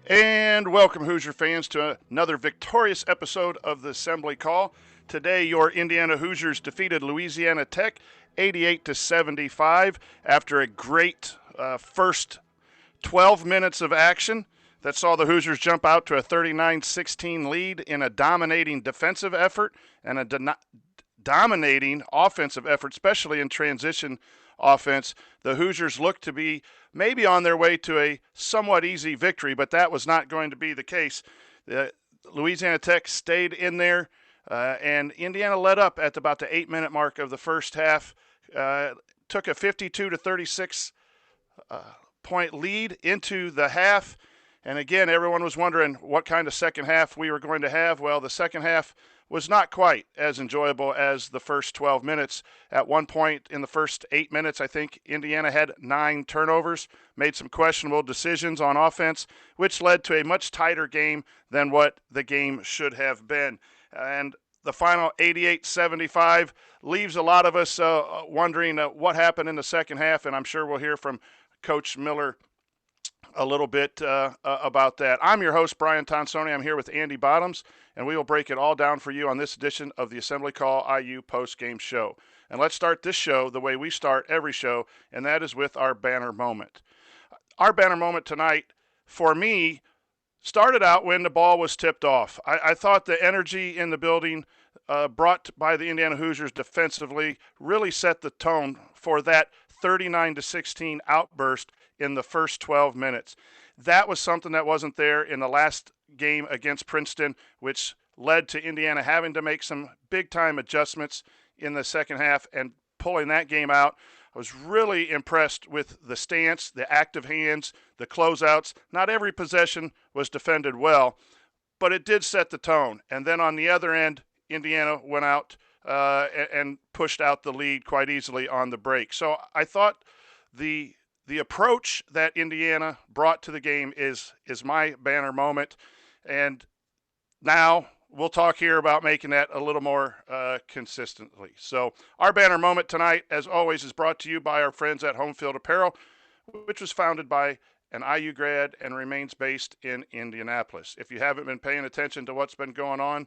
And welcome, Hoosier fans, to another victorious episode of the Assembly Call. Today, your Indiana Hoosiers defeated Louisiana Tech 88-75 after a great first 12 minutes of action that saw the Hoosiers jump out to a 39-16 lead in a dominating defensive effort and a dominating offensive effort, especially in transition offense. The Hoosiers looked to be maybe on their way to a somewhat easy victory, but that was not going to be the case. Louisiana Tech stayed in there, and Indiana led up at about the 8-minute mark of the first half. Took a 52-36 point lead into the half. And again, everyone was wondering what kind of second half we were going to have. Well, the second half was not quite as enjoyable as the first 12 minutes. At one point in the first 8 minutes, I think Indiana had 9 turnovers, made some questionable decisions on offense, which led to a much tighter game than what the game should have been. And the final 88-75 leaves a lot of us wondering what happened in the second half, and I'm sure we'll hear from Coach Miller a little bit about that. I'm your host, Brian Tonsoni. I'm here with Andy Bottoms, and we will break it all down for you on this edition of the Assembly Call IU Postgame Show. And let's start this show the way we start every show, and that is with our banner moment. Our banner moment tonight, for me, started out when the ball was tipped off. I thought the energy in the building brought by the Indiana Hoosiers defensively really set the tone for that 39-16 outburst in the first 12 minutes. That was something that wasn't there in the last game against Princeton, which led to Indiana having to make some big-time adjustments in the second half and pulling that game out. I was really impressed with the stance, the active hands, the closeouts. Not every possession was defended well, but it did set the tone. And then on the other end, Indiana went out and pushed out the lead quite easily on the break. So I thought the approach that Indiana brought to the game is my banner moment. And now we'll talk here about making that a little more consistently. So our banner moment tonight, as always, is brought to you by our friends at Home Field Apparel, which was founded by an IU grad and remains based in Indianapolis. If you haven't been paying attention to what's been going on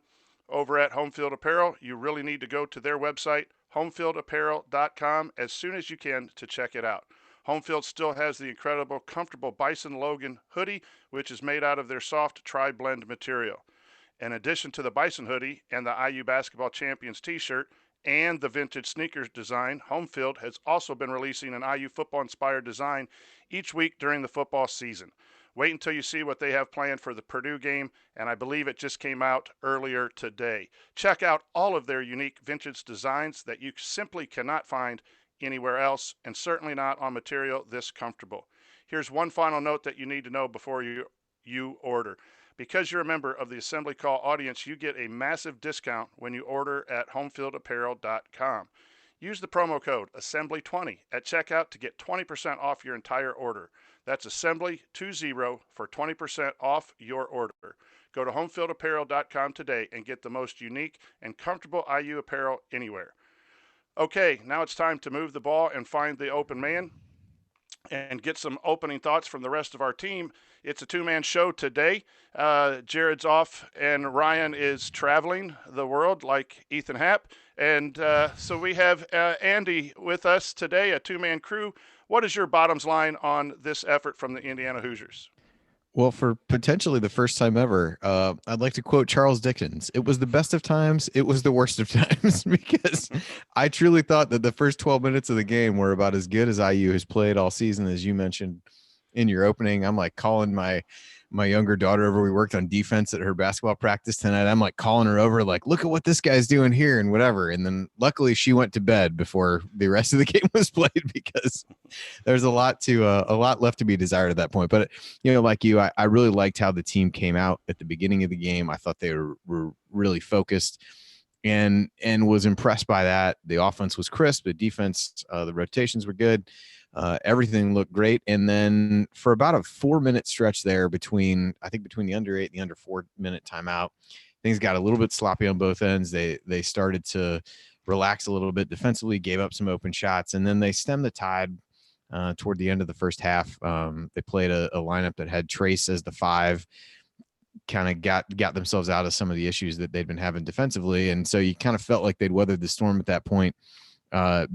over at Home Field Apparel, you really need to go to their website, homefieldapparel.com, as soon as you can to check it out. Homefield still has the incredible, comfortable Bison Logan hoodie, which is made out of their soft tri-blend material. In addition to the Bison hoodie and the IU Basketball Champions t-shirt and the vintage sneakers design, Homefield has also been releasing an IU football-inspired design each week during the football season. Wait until you see what they have planned for the Purdue game, and I believe it just came out earlier today. Check out all of their unique vintage designs that you simply cannot find anywhere else, and certainly not on material this comfortable. Here's one final note that you need to know before you order. Because you're a member of the Assembly Call audience, you get a massive discount when you order at homefieldapparel.com. Use the promo code Assembly20 at checkout to get 20% off your entire order. That's Assembly20 for 20% off your order. Go to homefieldapparel.com today and get the most unique and comfortable IU apparel anywhere. Okay, now it's time to move the ball and find the open man and get some opening thoughts from the rest of our team. It's a two-man show today. Jared's off and Ryan is traveling the world like Ethan Happ. And so we have Andy with us today, a two-man crew. What is your bottoms line on this effort from the Indiana Hoosiers? Well, for potentially the first time ever, I'd like to quote Charles Dickens. It was the best of times. It was the worst of times, because I truly thought that the first 12 minutes of the game were about as good as IU has played all season. As you mentioned in your opening, I'm like calling my younger daughter over. We worked on defense at her basketball practice tonight. I'm like calling her over, like, look at what this guy's doing here and whatever. And then luckily she went to bed before the rest of the game was played, because there's a lot left to be desired at that point. But, like you, I really liked how the team came out at the beginning of the game. I thought they were really focused and was impressed by that. The offense was crisp. The defense, the rotations were good. Everything looked great. And then for about a 4-minute stretch there between the under 8 and the under 4-minute timeout, things got a little bit sloppy on both ends. They started to relax a little bit defensively, gave up some open shots, and then they stemmed the tide toward the end of the first half. They played a lineup that had Trayce as the 5, kind of got themselves out of some of the issues that they'd been having defensively. And so you kind of felt like they'd weathered the storm at that point.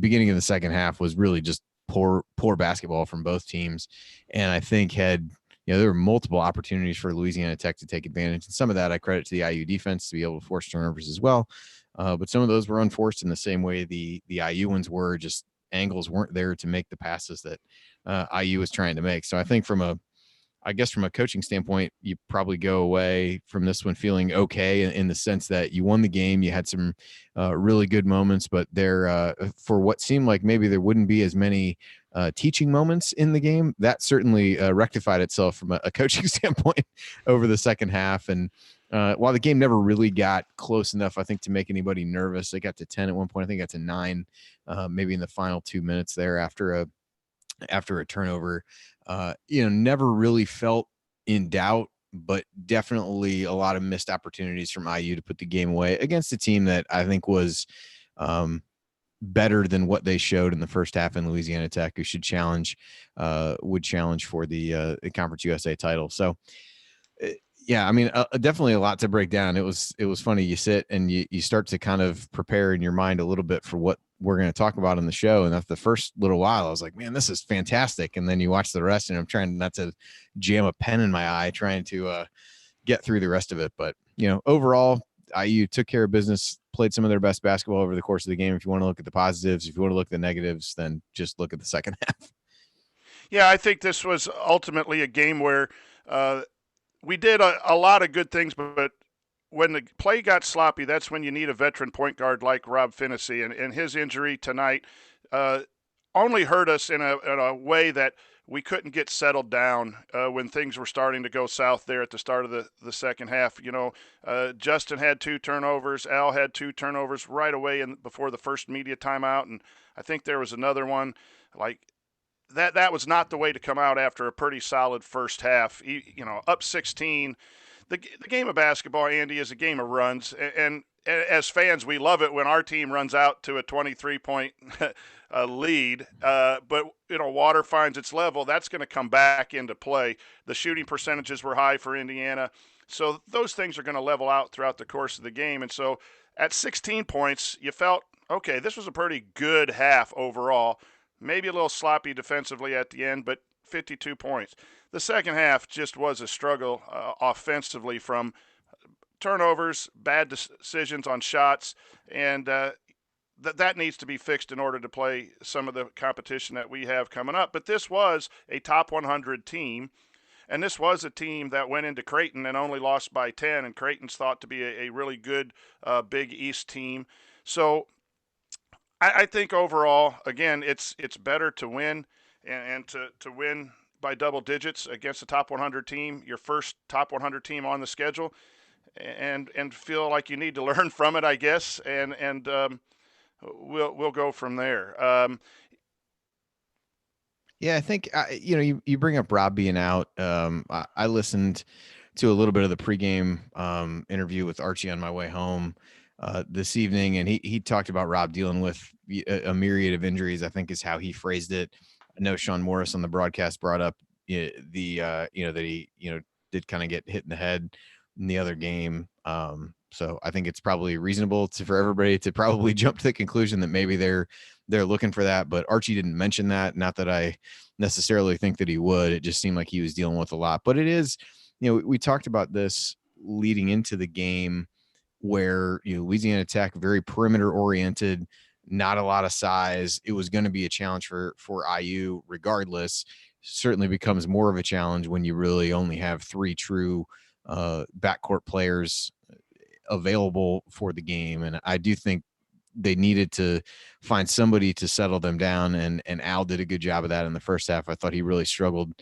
Beginning of the second half was really just poor basketball from both teams. And I think there were multiple opportunities for Louisiana Tech to take advantage. And some of that I credit to the IU defense to be able to force turnovers as well. But some of those were unforced in the same way the IU ones were. Just angles weren't there to make the passes that IU was trying to make. So I think from a coaching standpoint, you probably go away from this one feeling okay in the sense that you won the game. You had some really good moments, but there, for what seemed like maybe there wouldn't be as many teaching moments in the game, that certainly rectified itself from a coaching standpoint over the second half. And while the game never really got close enough, I think, to make anybody nervous, they got to 10 at one point. I think it got to 9, maybe in the final 2 minutes there after a turnover. Never really felt in doubt, but definitely a lot of missed opportunities from IU to put the game away against a team that I think was better than what they showed in the first half in Louisiana Tech, who would challenge for the Conference USA title. So, yeah, I mean, definitely a lot to break down. It was funny. You sit and you start to kind of prepare in your mind a little bit for what we're going to talk about on the show. And after the first little while, I was like, man, this is fantastic. And then you watch the rest, and I'm trying not to jam a pen in my eye, trying to get through the rest of it. But, overall, IU took care of business, played some of their best basketball over the course of the game. If you want to look at the positives, if you want to look at the negatives, then just look at the second half. Yeah, I think this was ultimately a game where we did a lot of good things, but when the play got sloppy, that's when you need a veteran point guard like Rob Finnessy. And his injury tonight only hurt us in a way that we couldn't get settled down when things were starting to go south there at the start of the second half. Justin had 2 turnovers. Al had 2 turnovers right away before the first media timeout. And I think there was another one. Like, that was not the way to come out after a pretty solid first half. Up 16. The game of basketball, Andy, is a game of runs, and as fans, we love it when our team runs out to a 23-point lead. But water finds its level. That's going to come back into play. The shooting percentages were high for Indiana, so those things are going to level out throughout the course of the game. And so, at 16 points, you felt okay. This was a pretty good half overall. Maybe a little sloppy defensively at the end, but 52 points. The second half just was a struggle offensively, from turnovers, bad decisions on shots, and that needs to be fixed in order to play some of the competition that we have coming up. But this was a top 100 team, and this was a team that went into Creighton and only lost by 10, and Creighton's thought to be a really good Big East team. So I think overall, again, it's better to win and to win by double digits against a top 100 team, your first top 100 team on the schedule, and feel like you need to learn from it, I guess, and we'll go from there. Yeah, I think you bring up Rob being out. I listened to a little bit of the pregame interview with Archie on my way home this evening, and he talked about Rob dealing with a myriad of injuries, I think is how he phrased it. I know Sean Morris on the broadcast brought up that he did kind of get hit in the head in the other game. So I think it's probably reasonable for everybody to probably jump to the conclusion that maybe they're looking for that. But Archie didn't mention that. Not that I necessarily think that he would. It just seemed like he was dealing with a lot. But it is, we talked about this leading into the game, where Louisiana Tech, very perimeter oriented, not a lot of size. It was going to be a challenge for IU regardless. Certainly becomes more of a challenge when you really only have 3 true backcourt players available for the game. And I do think they needed to find somebody to settle them down, and Al did a good job of that in the first half. I thought he really struggled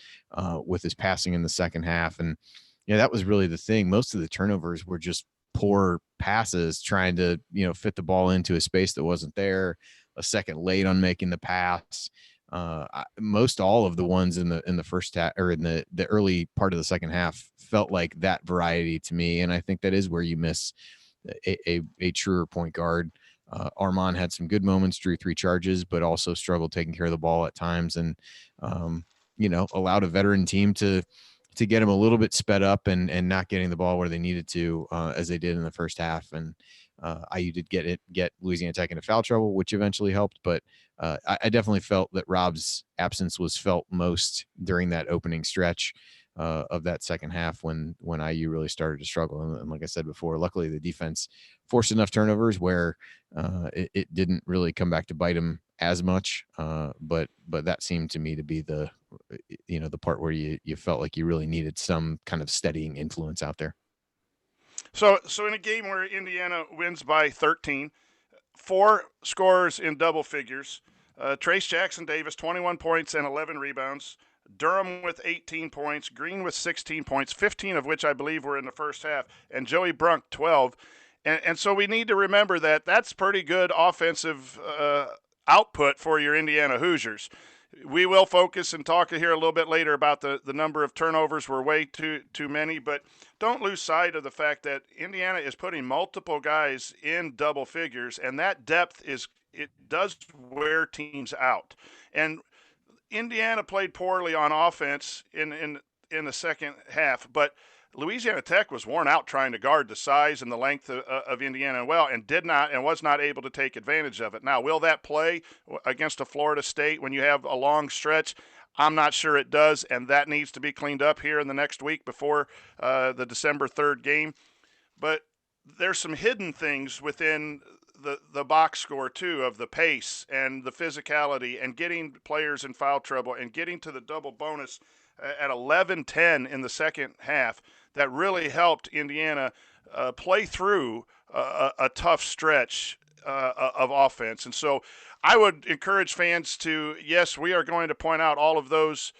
with his passing in the second half. And that was really the thing. Most of the turnovers were just poor passes, trying to fit the ball into a space that wasn't there, a second late on making the pass. Most all of the ones in the first half, or in the early part of the second half, felt like that variety to me. And I think that is where you miss a truer point guard. Armand had some good moments, drew 3 charges, but also struggled taking care of the ball at times, and allowed a veteran team to get him a little bit sped up and not getting the ball where they needed to, as they did in the first half. And IU did get Louisiana Tech into foul trouble, which eventually helped. But I definitely felt that Rob's absence was felt most during that opening stretch of that second half when IU really started to struggle. And like I said before, luckily the defense forced enough turnovers where it didn't really come back to bite him as much. But that seemed to me to be the part where you felt like you really needed some kind of steadying influence out there. So in a game where Indiana wins by 13, 4 scorers in double figures, Trayce Jackson-Davis, 21 points and 11 rebounds, Durham with 18 points, Green with 16 points, 15 of which I believe were in the first half, and Joey Brunk, 12. And so we need to remember that that's pretty good offensive output for your Indiana Hoosiers. We will focus and talk here a little bit later about the number of turnovers were way too many, but don't lose sight of the fact that Indiana is putting multiple guys in double figures, and that depth does wear teams out. And Indiana played poorly on offense in the second half, but Louisiana Tech was worn out trying to guard the size and the length of Indiana and was not able to take advantage of it. Now, will that play against a Florida State when you have a long stretch? I'm not sure it does, and that needs to be cleaned up here in the next week before the December 3rd game. But there's some hidden things within the box score, too, of the pace and the physicality and getting players in foul trouble and getting to the double bonus at 11-10 in the second half that really helped Indiana play through a tough stretch of offense. And so I would encourage fans to, yes, we are going to point out all of those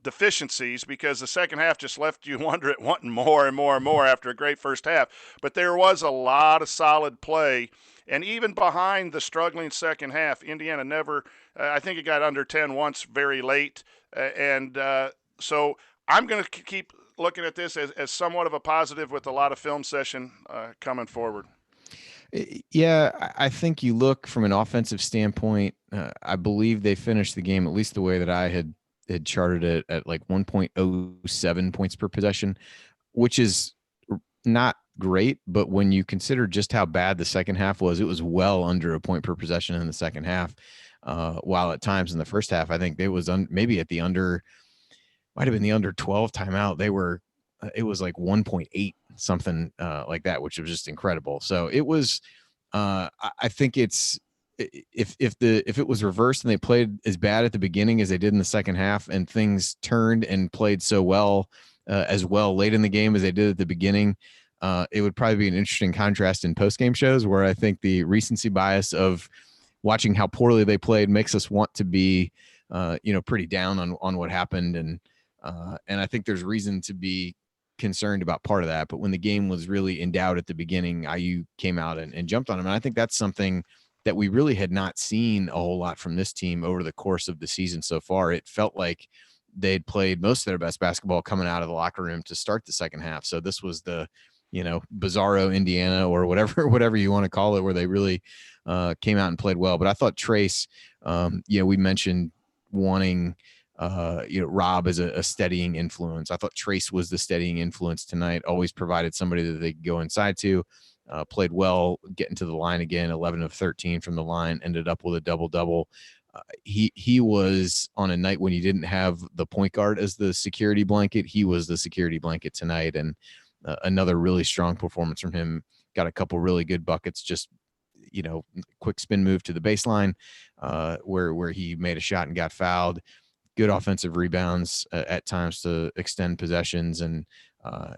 deficiencies, because the second half just left you wanting more and more and more after a great first half. But there was a lot of solid play. And even behind the struggling second half, Indiana never, I think it got under 10 once very late. So I'm going to keep looking at this as somewhat of a positive with a lot of film session coming forward. Yeah, I think you look from an offensive standpoint. I believe they finished the game, at least the way that I had charted it, at like 1.07 points per possession, which is not great. But when you consider just how bad the second half was, it was well under a point per possession in the second half. While at times in the first half, I think it was maybe at the might have been the under 12 timeout. They were, it was like 1.8 something like that, which was just incredible. So it was, I think it's, if it was reversed and they played as bad at the beginning as they did in the second half, and things turned and played so well as well late in the game as they did at the beginning, it would probably be an interesting contrast in post-game shows, where I think the recency bias of watching how poorly they played makes us want to be, pretty down on what happened. And I think there's reason to be concerned about part of that. But when the game was really in doubt at the beginning, IU came out and jumped on them. And I think that's something that we really had not seen a whole lot from this team over the course of the season so far. It felt like they'd played most of their best basketball coming out of the locker room to start the second half. So this was the, bizarro Indiana, or whatever you want to call it, where they really came out and played well. But I thought Trayce, we mentioned wanting, Rob as a steadying influence. I thought Trayce was the steadying influence tonight, always provided somebody that they could go inside to. Played well, getting to the line again, 11 of 13 from the line, ended up with a double-double. He was, on a night when you didn't have the point guard as the security blanket, he was the security blanket tonight. And another really strong performance from him. Got a couple really good buckets, just, quick spin move to the baseline where he made a shot and got fouled. Good offensive rebounds at times to extend possessions, and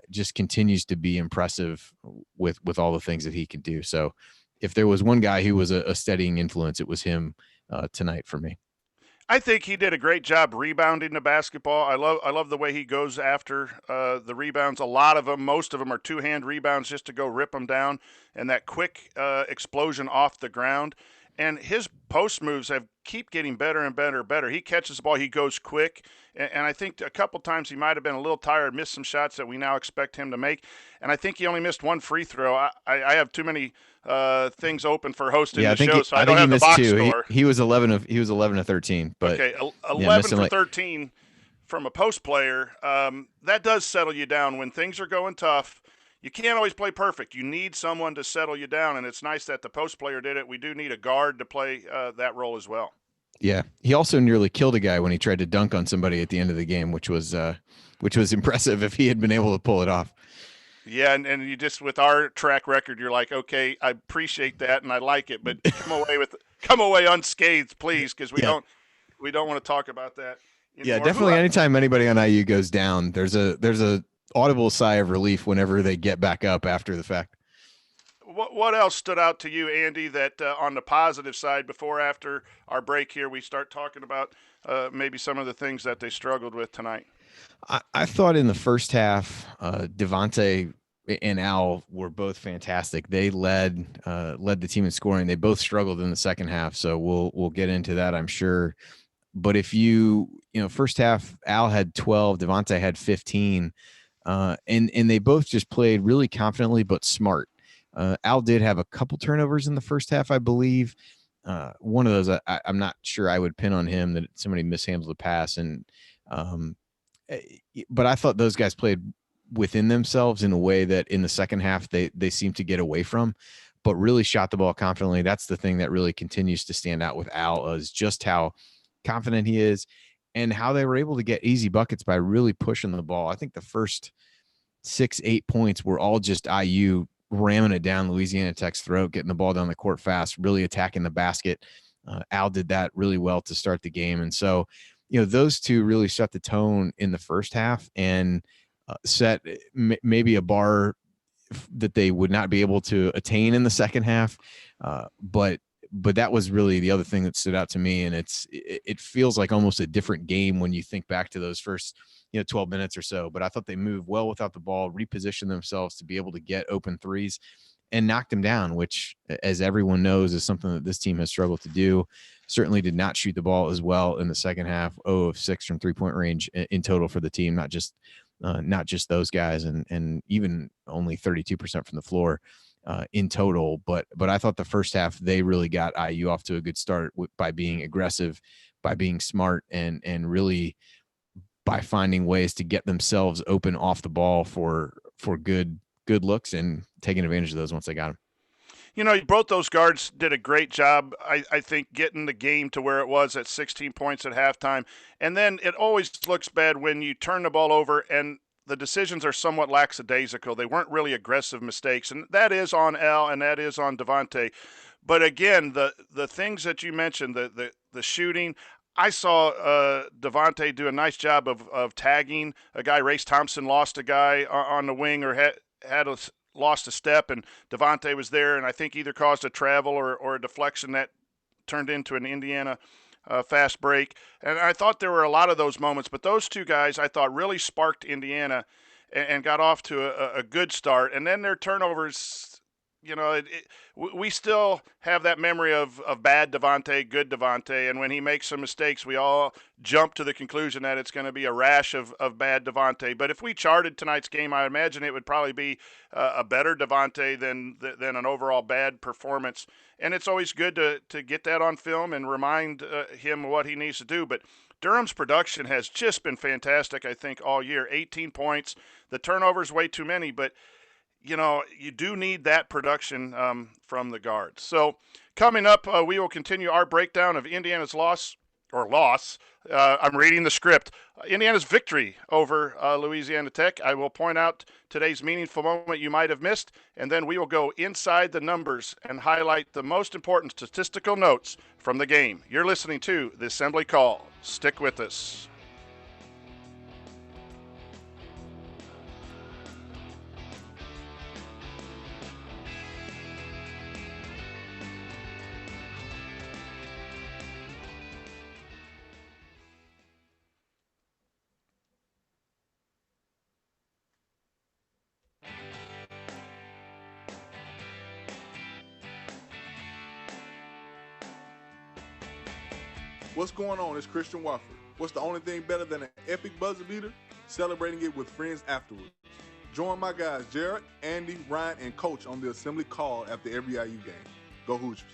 just continues to be impressive with all the things that he can do. So if there was one guy who was a steadying influence, it was him tonight for me. I think he did a great job rebounding the basketball. I love the way he goes after the rebounds. A lot of them, most of them are two-hand rebounds just to go rip them down, and that quick explosion off the ground. and his post moves have keep getting better and better and better. He catches the ball, he goes quick, and I think a couple times he might have been a little tired, missed some shots that we now expect him to make, and I think he only missed one free throw. I have too many things open for hosting Yeah, the show, so I I don't think he have the missed box two. score. He was 11 of 13, but Okay, yeah, 11 missing for like 13 from a post player. That does settle you down when things are going tough. You can't always play perfect. You need someone to settle you down, and it's nice that the post player did it. We do need a guard to play that role as well. yeah. He also nearly killed a guy when he tried to dunk on somebody at the end of the game, which was impressive if he had been able to pull it off. Yeah, and you just with our track record, you're like, okay, I appreciate that and I like it, but come away unscathed, please, because Yeah. we don't want to talk about that Yeah, anymore. definitely. Anytime anybody on IU goes down, there's a audible sigh of relief whenever they get back up after the fact. What else stood out to you, Andy, that on the positive side before after our break here we start talking about maybe some of the things that they struggled with tonight? I thought in the first half, Devonte and Al were both fantastic. They led the team in scoring. They both struggled in the second half, so we'll get into that, I'm sure. But if first half, Al had 12, Devonte had 15, and they both just played really confidently but smart. Al did have a couple turnovers in the first half, I believe. One of those, I'm not sure I would pin on him that somebody mishandled the pass, and um, but I thought those guys played within themselves in a way that in the second half they seemed to get away from, but really shot the ball confidently. That's the thing that really continues to stand out with Al, is just how confident he is and how they were able to get easy buckets by really pushing the ball. I think the first 6-8 points were all just IU ramming it down Louisiana Tech's throat, getting the ball down the court fast, really attacking the basket. Al did that really well to start the game. And so, those two really set the tone in the first half and set maybe a bar that they would not be able to attain in the second half. But that was really the other thing that stood out to me. And it feels like almost a different game when you think back to those first 12 minutes or so. But I thought they moved well without the ball, repositioned themselves to be able to get open threes and knocked them down, which, as everyone knows, is something that this team has struggled to do. Certainly did not shoot the ball as well in the second half. 0 of 6 from 3-point range in total for the team, not just those guys, and even only 32% from the floor in total. But I thought the first half they really got IU off to a good start by being aggressive, by being smart, and really by finding ways to get themselves open off the ball for good looks and taking advantage of those once they got them. Both those guards did a great job, I think, getting the game to where it was at 16 points at halftime. And then it always looks bad when you turn the ball over and the decisions are somewhat lackadaisical. They weren't really aggressive mistakes, and that is on Al and that is on Devonte. But again, the things that you mentioned, the shooting, I saw Devonte do a nice job of tagging a guy. Trayce Thompson lost a guy on the wing or had lost a step, and Devonte was there, and I think either caused a travel or a deflection that turned into an Indiana fast break. And I thought there were a lot of those moments, but those two guys I thought really sparked Indiana and got off to a good start. And then their turnovers, we still have that memory of bad Devonte, good Devonte, and when he makes some mistakes, we all jump to the conclusion that it's going to be a rash of bad Devonte. But if we charted tonight's game, I imagine it would probably be a better Devonte than an overall bad performance. And it's always good to get that on film and remind him what he needs to do. But Durham's production has just been fantastic, I think, all year. 18 points. The turnovers way too many, but you do need that production from the guards. So coming up, we will continue our breakdown of Indiana's loss. I'm reading the script. Indiana's victory over Louisiana Tech. I will point out today's meaningful moment you might have missed, and then we will go inside the numbers and highlight the most important statistical notes from the game. You're listening to the Assembly Call. Stick with us. What's going on? It's Christian Wofford. What's the only thing better than an epic buzzer beater? Celebrating it with friends afterwards. Join my guys Jared, Andy, Ryan, and Coach on the assembly call after every IU game. Go Hoosiers.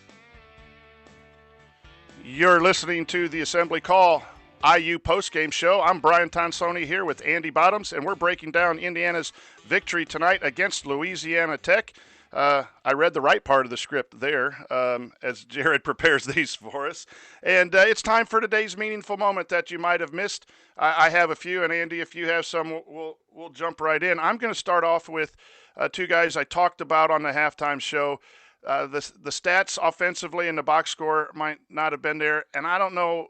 You're listening to the Assembly Call IU postgame show. I'm Brian Tonsoni here with Andy Bottoms, and we're breaking down Indiana's victory tonight against Louisiana Tech. I read the right part of the script there as Jared prepares these for us. And it's time for today's meaningful moment that you might have missed. I have a few, and Andy, if you have some, we'll jump right in. I'm going to start off with two guys I talked about on the halftime show. The stats offensively and the box score might not have been there, and I don't know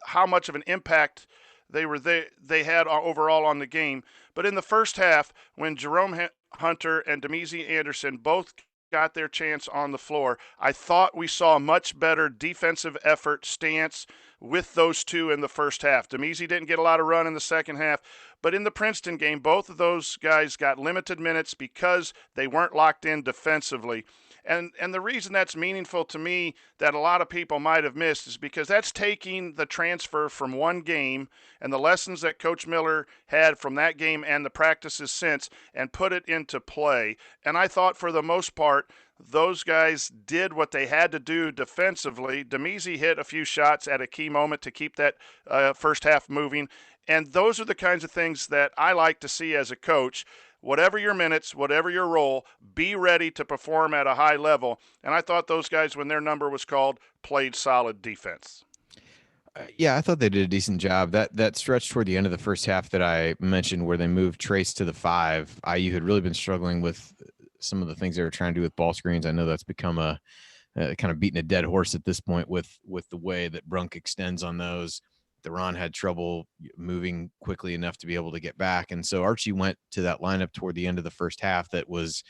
how much of an impact they had overall on the game. But in the first half, when Jerome Hunter and Damezi Anderson both got their chance on the floor, I thought we saw a much better defensive effort stance with those two in the first half. Damezi didn't get a lot of run in the second half, but in the Princeton game, both of those guys got limited minutes because they weren't locked in defensively. And the reason that's meaningful to me that a lot of people might have missed is because that's taking the transfer from one game and the lessons that Coach Miller had from that game and the practices since and put it into play. And I thought for the most part, those guys did what they had to do defensively. Damezi hit a few shots at a key moment to keep that first half moving. And those are the kinds of things that I like to see as a coach. Whatever your minutes, whatever your role, be ready to perform at a high level. And I thought those guys, when their number was called, played solid defense. Yeah, I thought they did a decent job. That stretch toward the end of the first half that I mentioned where they moved Trayce to the 5, IU had really been struggling with some of the things they were trying to do with ball screens. I know that's become a kind of beating a dead horse at this point with the way that Brunk extends on those. Deron had trouble moving quickly enough to be able to get back. And so Archie went to that lineup toward the end of the first half that was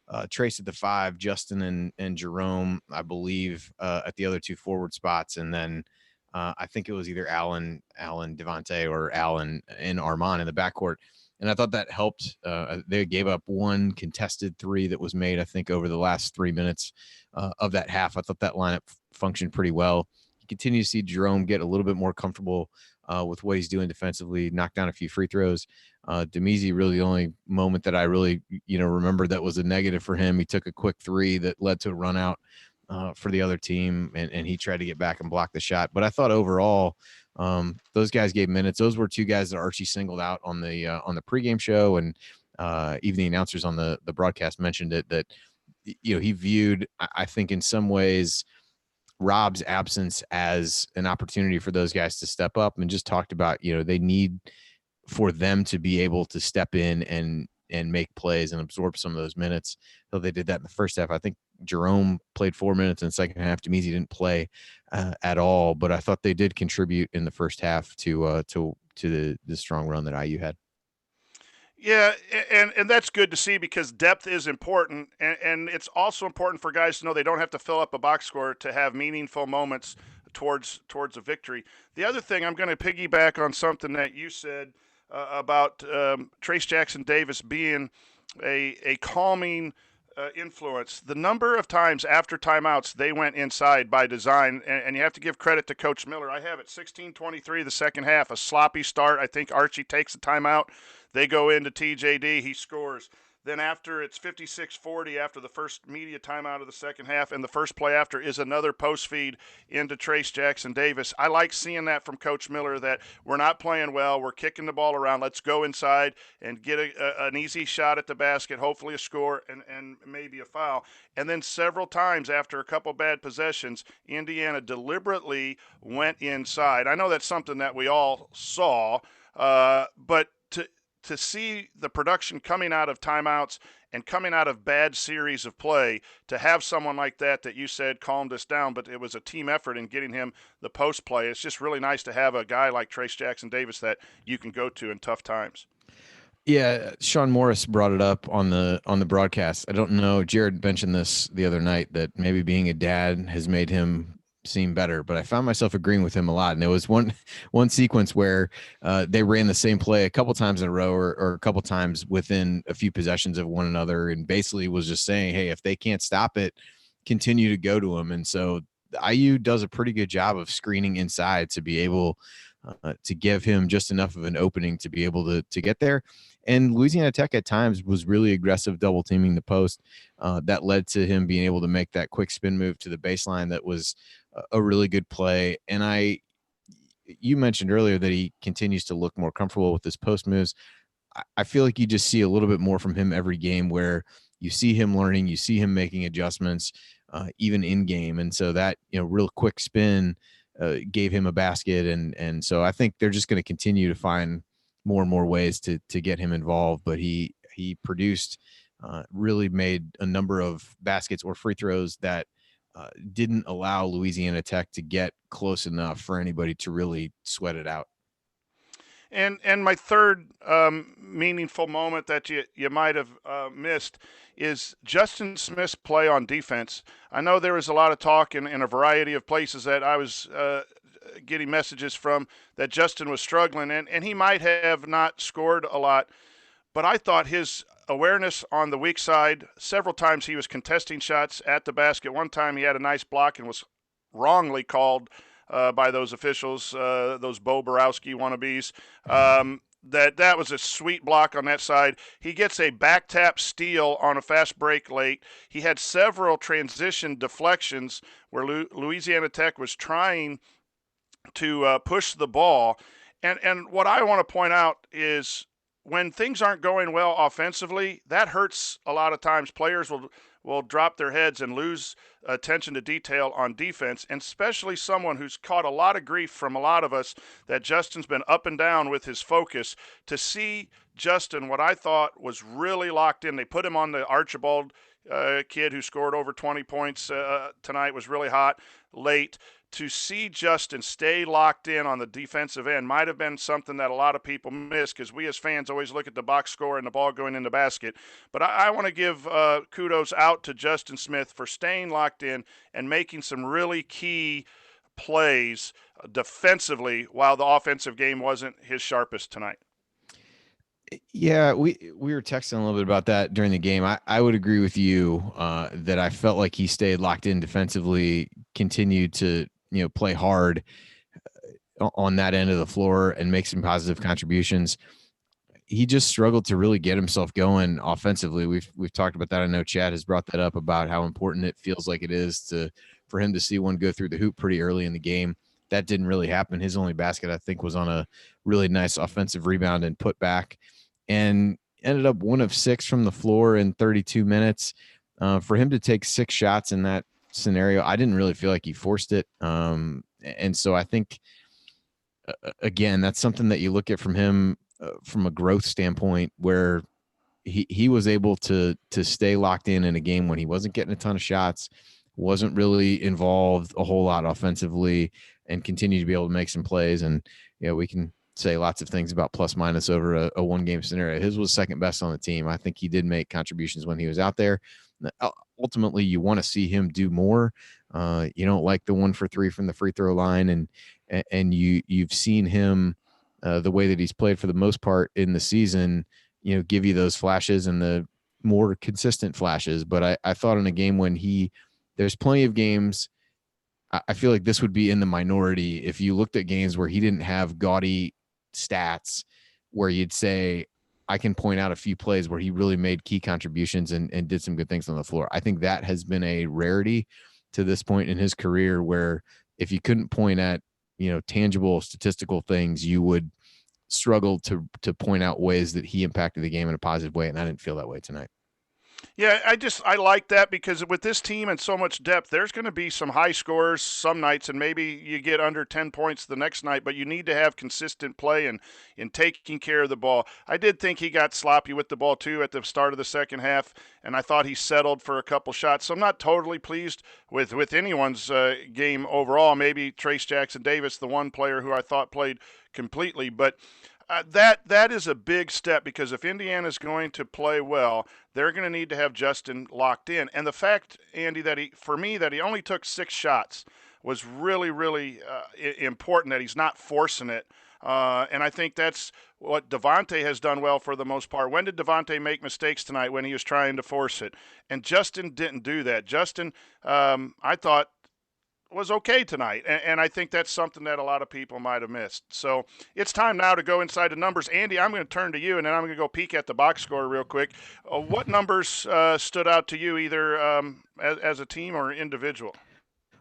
Trayce at the 5, Justin and Jerome, I believe, at the other two forward spots. And then I think it was either Allen Devonte or Allen and Armand in the backcourt. And I thought that helped. They gave up one contested 3 that was made, I think, over the last 3 minutes of that half. I thought that lineup functioned pretty well. Continue to see Jerome get a little bit more comfortable with what he's doing defensively, knock down a few free throws. Damezi, really the only moment that I really, remember that was a negative for him. He took a quick 3 that led to a run out for the other team, and he tried to get back and block the shot. But I thought overall, those guys gave minutes. Those were two guys that Archie singled out on the pregame show, and even the announcers on the broadcast mentioned it, that he viewed, I think, in some ways, Rob's absence as an opportunity for those guys to step up, and just talked about, they need for them to be able to step in and make plays and absorb some of those minutes. So they did that in the first half. I think Jerome played 4 minutes in the second half. Damezi didn't play at all, but I thought they did contribute in the first half to the strong run that IU had. Yeah, and that's good to see because depth is important, and it's also important for guys to know they don't have to fill up a box score to have meaningful moments towards a victory. The other thing, I'm going to piggyback on something that you said about Trayce Jackson-Davis being a calming influence. The number of times after timeouts they went inside by design, and you have to give credit to Coach Miller. I have it 16-23 the second half, a sloppy start. I think Archie takes a timeout. They go into TJD. He scores. Then after it's 56-40 after the first media timeout of the second half, and the first play after is another post feed into Trayce Jackson-Davis. I like seeing that from Coach Miller, that we're not playing well. We're kicking the ball around. Let's go inside and get an easy shot at the basket, hopefully a score and maybe a foul. And then several times after a couple bad possessions, Indiana deliberately went inside. I know that's something that we all saw, but to see the production coming out of timeouts and coming out of bad series of play, to have someone like that you said calmed us down, but it was a team effort in getting him the post play. It's just really nice to have a guy like Trayce Jackson-Davis that you can go to in tough times. Yeah, Sean Morris brought it up on the broadcast. I don't know, Jared mentioned this the other night, that maybe being a dad has made him seem better, but I found myself agreeing with him a lot. And there was one sequence where they ran the same play a couple times in a row, or a couple times within a few possessions of one another, and basically was just saying, hey, if they can't stop it, continue to go to them. And so IU does a pretty good job of screening inside to be able to give him just enough of an opening to be able to get there. And Louisiana Tech at times was really aggressive double teaming the post. That led to him being able to make that quick spin move to the baseline. That was a really good play. And you mentioned earlier that he continues to look more comfortable with his post moves. I feel like you just see a little bit more from him every game, where you see him learning, you see him making adjustments, even in game. And so that, real quick spin gave him a basket. And so I think they're just going to continue to find more and more ways to get him involved. But he produced, really made a number of baskets or free throws that didn't allow Louisiana Tech to get close enough for anybody to really sweat it out. And my third meaningful moment that you might have missed is Justin Smith's play on defense. I know there was a lot of talk in a variety of places that I was getting messages from that Justin was struggling, and he might have not scored a lot, but I thought his awareness on the weak side, several times he was contesting shots at the basket. One time he had a nice block and was wrongly called by those officials, those Bo Borowski wannabes. That was a sweet block on that side. He gets a back tap steal on a fast break late. He had several transition deflections where Louisiana Tech was trying to push the ball. And what I want to point out is when things aren't going well offensively, that hurts a lot of times. Players will drop their heads and lose attention to detail on defense, and especially someone who's caught a lot of grief from a lot of us that Justin's been up and down with his focus. To see Justin, what I thought was really locked in, they put him on the Archibald kid who scored over 20 points tonight, was really hot late. To see Justin stay locked in on the defensive end might have been something that a lot of people miss, because we as fans always look at the box score and the ball going in the basket. But I want to give kudos out to Justin Smith for staying locked in and making some really key plays defensively while the offensive game wasn't his sharpest tonight. Yeah, we were texting a little bit about that during the game. I would agree with you that I felt like he stayed locked in defensively, continued to play hard on that end of the floor and make some positive contributions. He just struggled to really get himself going offensively. We've talked about that. I know Chad has brought that up about how important it feels like it is for him to see one go through the hoop pretty early in the game. That didn't really happen. His only basket, I think, was on a really nice offensive rebound and put back, and ended up 1 of 6 from the floor in 32 minutes. For him to take 6 shots in that scenario, I didn't really feel like he forced it. And so I think, again, that's something that you look at from him from a growth standpoint, where he was able to stay locked in a game when he wasn't getting a ton of shots, wasn't really involved a whole lot offensively, and continue to be able to make some plays. And, we can say lots of things about plus minus over a one-game scenario. His was second best on the team. I think he did make contributions when he was out there. Ultimately, you want to see him do more. You don't like the 1 for 3 from the free throw line, and you've seen him the way that he's played for the most part in the season, give you those flashes and the more consistent flashes. But I thought in a game when there's plenty of games, I feel like this would be in the minority if you looked at games where he didn't have gaudy stats, where you'd say, I can point out a few plays where he really made key contributions and did some good things on the floor. I think that has been a rarity to this point in his career, where if you couldn't point at, tangible statistical things, you would struggle to point out ways that he impacted the game in a positive way. And I didn't feel that way tonight. Yeah, I like that, because with this team and so much depth, there's going to be some high scores some nights, and maybe you get under 10 points the next night, but you need to have consistent play and in taking care of the ball. I did think he got sloppy with the ball too at the start of the second half, and I thought he settled for a couple shots. So I'm not totally pleased with anyone's game overall. Maybe Trayce Jackson-Davis, the one player who I thought played completely, but that is a big step, because if Indiana's going to play well, they're going to need to have Justin locked in. And the fact, Andy, that he only took 6 shots was really, really important, that he's not forcing it. And I think that's what Devonte has done well for the most part. When did Devonte make mistakes tonight? When he was trying to force it. And Justin didn't do that. Justin, I thought, was okay tonight, and I think that's something that a lot of people might have missed. So it's time now to go inside the numbers. Andy, I'm going to turn to you, and then I'm going to go peek at the box score real quick. What numbers stood out to you, either as a team or individual?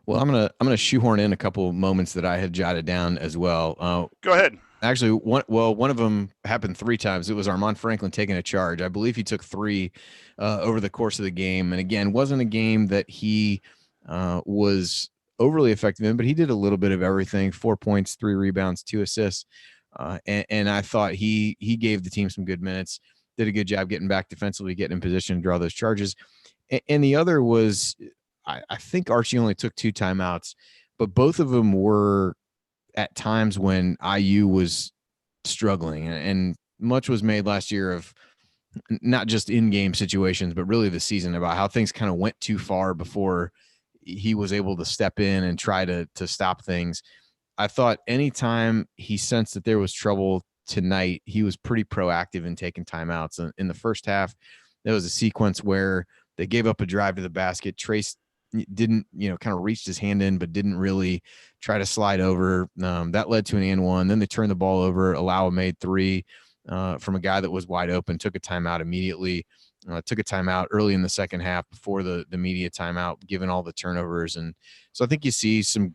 Well, I'm gonna shoehorn in a couple moments that I had jotted down as well. Go ahead. Actually, one of them happened 3 times. It was Armand Franklin taking a charge. I believe he took 3 over the course of the game, and again, wasn't a game that he was overly effective in, but he did a little bit of everything: 4 points, 3 rebounds, 2 assists, and I thought he gave the team some good minutes. Did a good job getting back defensively, getting in position to draw those charges. And the other was, I think Archie only took 2 timeouts, but both of them were at times when IU was struggling, and much was made last year of not just in-game situations, but really the season, about how things kind of went too far before he was able to step in and try to stop things. I thought anytime he sensed that there was trouble tonight, he was pretty proactive in taking timeouts. In the first half, there was a sequence where they gave up a drive to the basket. Trayce didn't, kind of reached his hand in, but didn't really try to slide over. That led to an and one. Then they turned the ball over. Alawa made 3 from a guy that was wide open, took a timeout immediately, took a timeout early in the second half before the media timeout, given all the turnovers. And so I think you see some,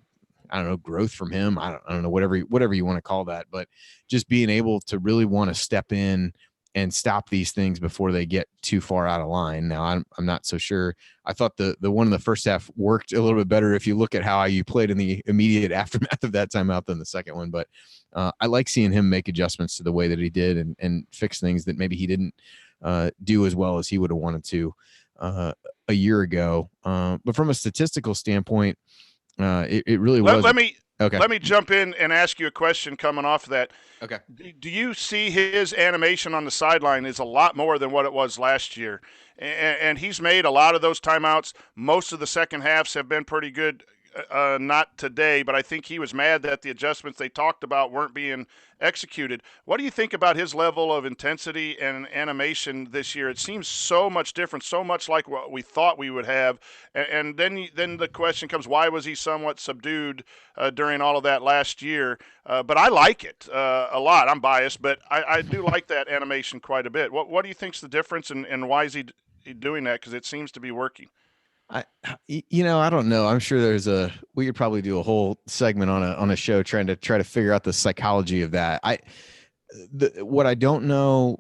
I don't know, growth from him. I don't know, whatever you want to call that, but just being able to really want to step in and stop these things before they get too far out of line. Now, I'm not so sure. I thought the one in the first half worked a little bit better if you look at how IU played in the immediate aftermath of that timeout than the second one. But I like seeing him make adjustments to the way that he did and fix things that maybe he didn't do as well as he would have wanted to a year ago. But from a statistical standpoint, it really was. Let me jump in and ask you a question coming off of that. Okay. Do you see his animation on the sideline is a lot more than what it was last year? And he's made a lot of those timeouts. Most of the second halves have been pretty good. Not today, but I think he was mad that the adjustments they talked about weren't being executed. What do you think about his level of intensity and animation this year? It seems so much different, so much like what we thought we would have. And then the question comes, why was he somewhat subdued during all of that last year? But I like it a lot. I'm biased, but I do like that animation quite a bit. What do you think's the difference, and why is he doing that? Because it seems to be working. I don't know. I'm sure we could probably do a whole segment on a show trying to figure out the psychology of that. What I don't know.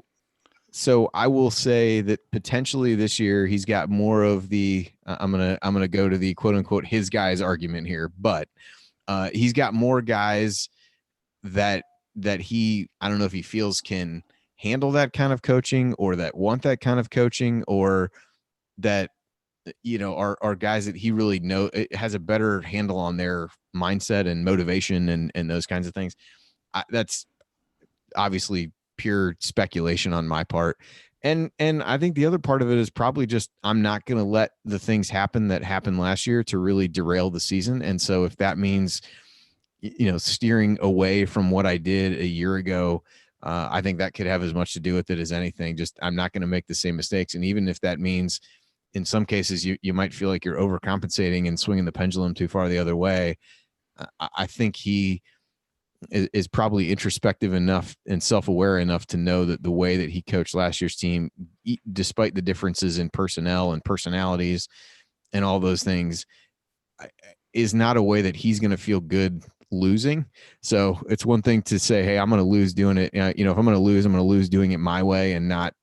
So I will say that potentially this year he's got more of the, I'm going to go to the quote unquote, his guys argument here, but he's got more guys that he, I don't know if he feels can handle that kind of coaching, or that want that kind of coaching, or that, are guys that he really has a better handle on their mindset and motivation and those kinds of things. That's obviously pure speculation on my part. And I think the other part of it is probably just, I'm not going to let the things happen that happened last year to really derail the season. And so if that means, steering away from what I did a year ago, I think that could have as much to do with it as anything. Just, I'm not going to make the same mistakes. And even if that means, in some cases, you might feel like you're overcompensating and swinging the pendulum too far the other way, I think he is probably introspective enough and self-aware enough to know that the way that he coached last year's team, despite the differences in personnel and personalities and all those things, is not a way that he's going to feel good losing. So it's one thing to say, hey, I'm going to lose doing it. If I'm going to lose doing it my way and not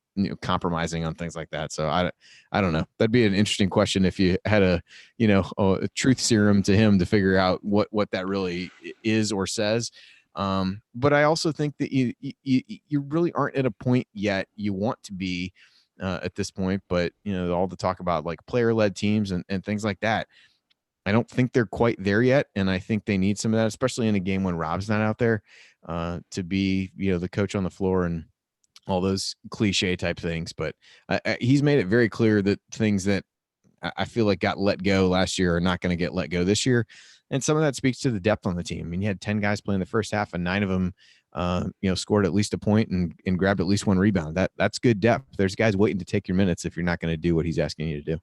compromising on things like that. So I don't know. That'd be an interesting question if you had a truth serum to him to figure out what that really is or says. But I also think that you really aren't at a point yet you want to be at this point, but all the talk about like player-led teams and things like that, I don't think they're quite there yet. And I think they need some of that, especially in a game when Rob's not out there, to be, the coach on the floor and all those cliche type things. But he's made it very clear that things that I feel like got let go last year are not going to get let go this year. And some of that speaks to the depth on the team. I mean, you had 10 guys playing the first half and 9 of them, scored at least a point and grabbed at least 1 rebound. That's good depth. There's guys waiting to take your minutes if you're not going to do what he's asking you to do.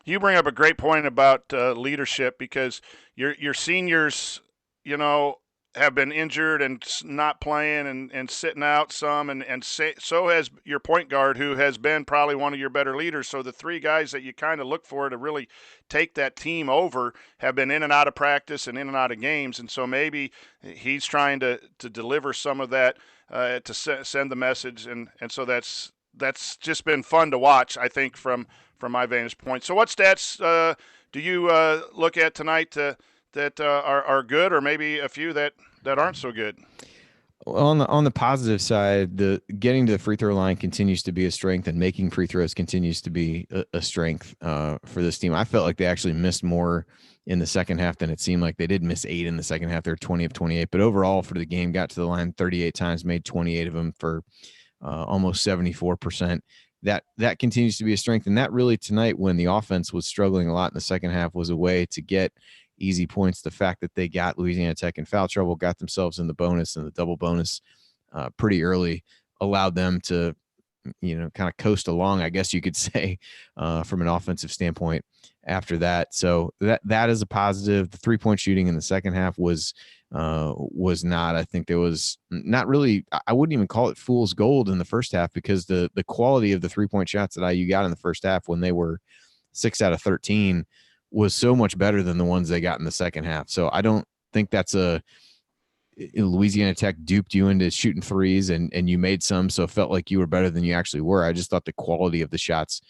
You bring up a great point about leadership because your seniors, you know, have been injured and not playing and sitting out some, so has your point guard, who has been probably one of your better leaders. So the three guys that you kind of look for to really take that team over have been in and out of practice and in and out of games, and so maybe he's trying to deliver some of that to send the message, and so that's just been fun to watch, I think, from my vantage point. So what stats do you look at tonight that are good, or maybe a few that aren't so good? Well, on the positive side, the getting to the free throw line continues to be a strength, and making free throws continues to be a strength for this team. I felt like they actually missed more in the second half than it seemed like. They did miss 8 in the second half. They're 20 of 28, but overall for the game, got to the line 38 times, made 28 of them for almost 74%. That continues to be a strength, and that really tonight, when the offense was struggling a lot in the second half, was a way to get easy points. The fact that they got Louisiana Tech in foul trouble, got themselves in the bonus and the double bonus pretty early, allowed them to, kind of coast along, I guess you could say, from an offensive standpoint after that. So that is a positive. The 3-point shooting in the second half was not. I think there was not really, I wouldn't even call it fool's gold in the first half, because the quality of the 3-point shots that IU got in the first half, when they were 6 out of 13, was so much better than the ones they got in the second half. So I don't think that's Louisiana Tech duped you into shooting threes and you made some, so it felt like you were better than you actually were. I just thought the quality of the shots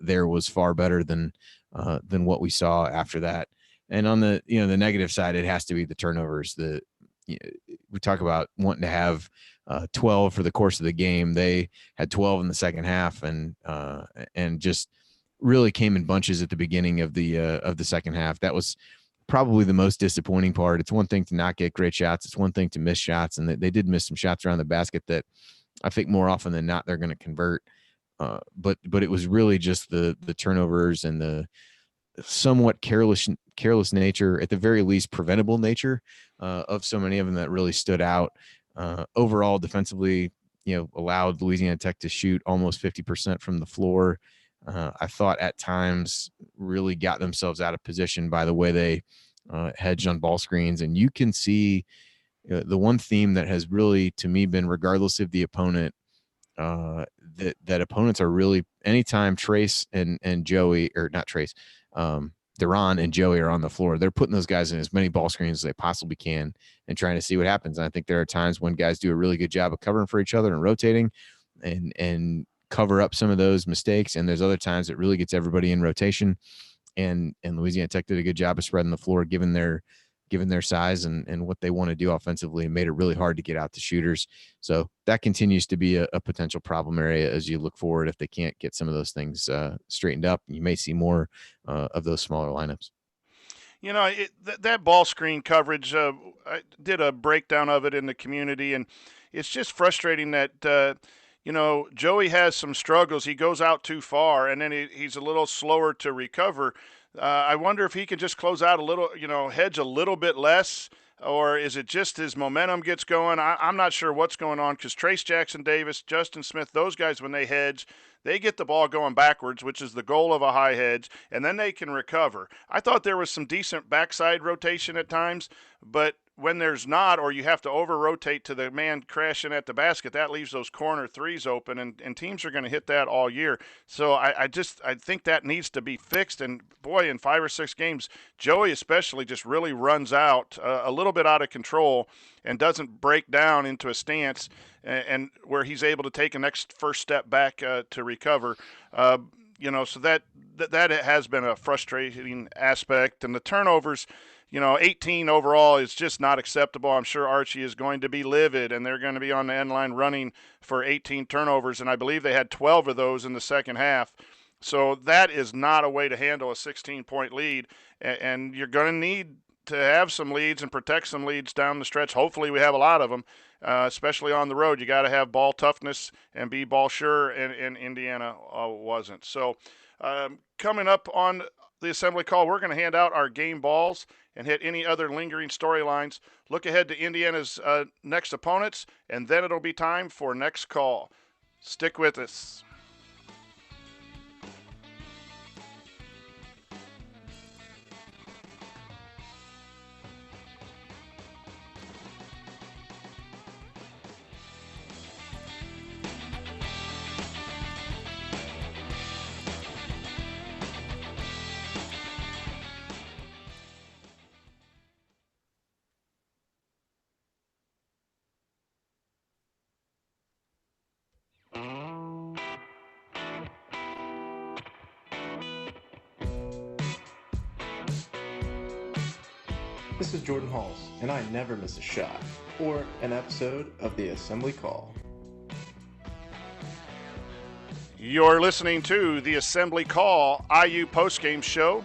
there was far better than what we saw after that. And on the the negative side, it has to be the turnovers. We talk about wanting to have 12 for the course of the game. They had 12 in the second half, and just really came in bunches at the beginning of the second half. That was probably the most disappointing part. It's one thing to not get great shots. It's one thing to miss shots, and they did miss some shots around the basket that I think more often than not they're going to convert. But it was really just the turnovers and the somewhat careless nature, at the very least preventable nature, of so many of them that really stood out. Overall, defensively, allowed Louisiana Tech to shoot almost 50% from the floor. I thought at times really got themselves out of position by the way they hedged on ball screens. And you can see the one theme that has really, to me, been, regardless of the opponent, that opponents are really, anytime Trayce and Joey, or not Trayce, Deron and Joey are on the floor, they're putting those guys in as many ball screens as they possibly can and trying to see what happens. And I think there are times when guys do a really good job of covering for each other and rotating and cover up some of those mistakes. And there's other times it really gets everybody in rotation. And Louisiana Tech did a good job of spreading the floor, given their size and what they want to do offensively, and made it really hard to get out the shooters. So that continues to be a potential problem area as you look forward. If they can't get some of those things straightened up, you may see more of those smaller lineups. That ball screen coverage, I did a breakdown of it in the community, and it's just frustrating that, Joey has some struggles. He goes out too far, and then he's a little slower to recover. I wonder if he can just close out a little, hedge a little bit less, or is it just his momentum gets going? I'm not sure what's going on, because Trayce Jackson-Davis, Justin Smith, those guys, when they hedge, they get the ball going backwards, which is the goal of a high hedge, and then they can recover. I thought there was some decent backside rotation at times, but when there's not, or you have to over-rotate to the man crashing at the basket, that leaves those corner threes open, and teams are going to hit that all year. So I think that needs to be fixed. And, boy, in 5 or 6 games, Joey especially just really runs out a little bit out of control and doesn't break down into a stance and where he's able to take a first step back to recover. So that has been a frustrating aspect. And the turnovers, 18 overall is just not acceptable. I'm sure Archie is going to be livid, and they're going to be on the end line running for 18 turnovers, and I believe they had 12 of those in the second half. So that is not a way to handle a 16-point lead, and you're going to need to have some leads and protect some leads down the stretch. Hopefully we have a lot of them, especially on the road. You got to have ball toughness and be ball sure, and Indiana wasn't. So coming up on the assembly call, we're going to hand out our game balls and hit any other lingering storylines. Look ahead to Indiana's next opponents, and then it'll be time for next call. Stick with us. This is Jordan Halls, and I never miss a shot or an episode of the Assembly Call. You're listening to the Assembly Call IU postgame show.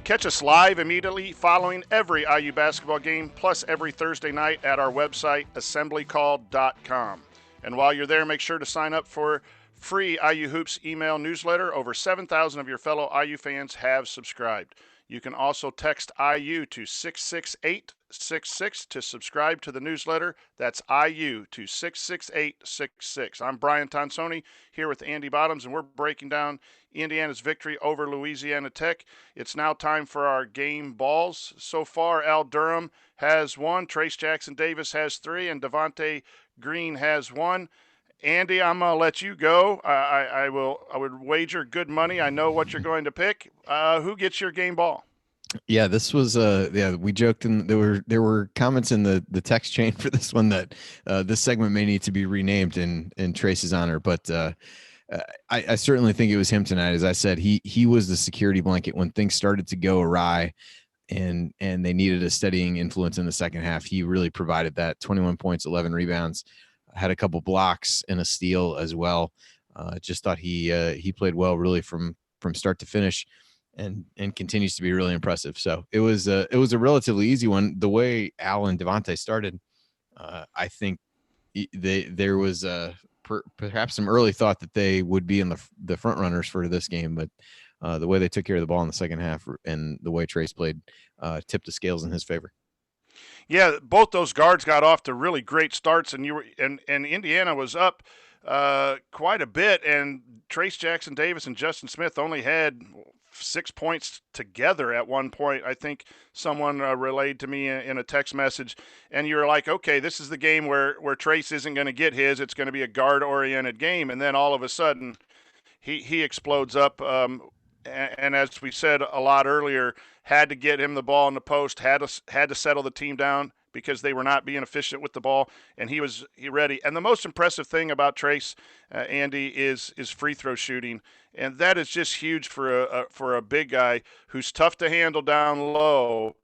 Catch us live immediately following every IU basketball game, plus every Thursday night at our website, assemblycall.com. And while you're there, make sure to sign up for free IU Hoops email newsletter. Over 7,000 of your fellow IU fans have subscribed. You can also text IU to 66866 to subscribe to the newsletter. That's IU to 66866. I'm Brian Tonsoni here with Andy Bottoms, and we're breaking down Indiana's victory over Louisiana Tech. It's now time for our game balls. So far, Al Durham has one, Trayce Jackson-Davis has three, and Devonte Green has one. Andy, I'm gonna let you go. I would wager good money. I know what you're going to pick. Who gets your game ball? Yeah, this was we joked, and there were comments in the text chain for this one that this segment may need to be renamed in Trayce's honor, but I certainly think it was him tonight. As I said, he was the security blanket when things started to go awry and they needed a steadying influence in the second half. He really provided that. 21 points, 11 rebounds, had a couple blocks and a steal as well. Just thought he played well really from start to finish, and continues to be really impressive. So it was a relatively easy one. The way Al and Devonte started, I think there was perhaps some early thought that they would be in the front runners for this game, but the way they took care of the ball in the second half and the way Trayce played tipped the scales in his favor. Yeah, both those guards got off to really great starts, and Indiana was up quite a bit, and Trayce Jackson-Davis and Justin Smith only had 6 points together at one point. I think someone relayed to me in a text message, and you're like, okay, this is the game where Trayce isn't going to get his. It's going to be a guard-oriented game, and then all of a sudden he explodes up. And as we said a lot earlier, had to get him the ball in the post, had to settle the team down because they were not being efficient with the ball, and he ready. And the most impressive thing about Trayce, Andy, is free throw shooting, and that is just huge for a big guy who's tough to handle down low,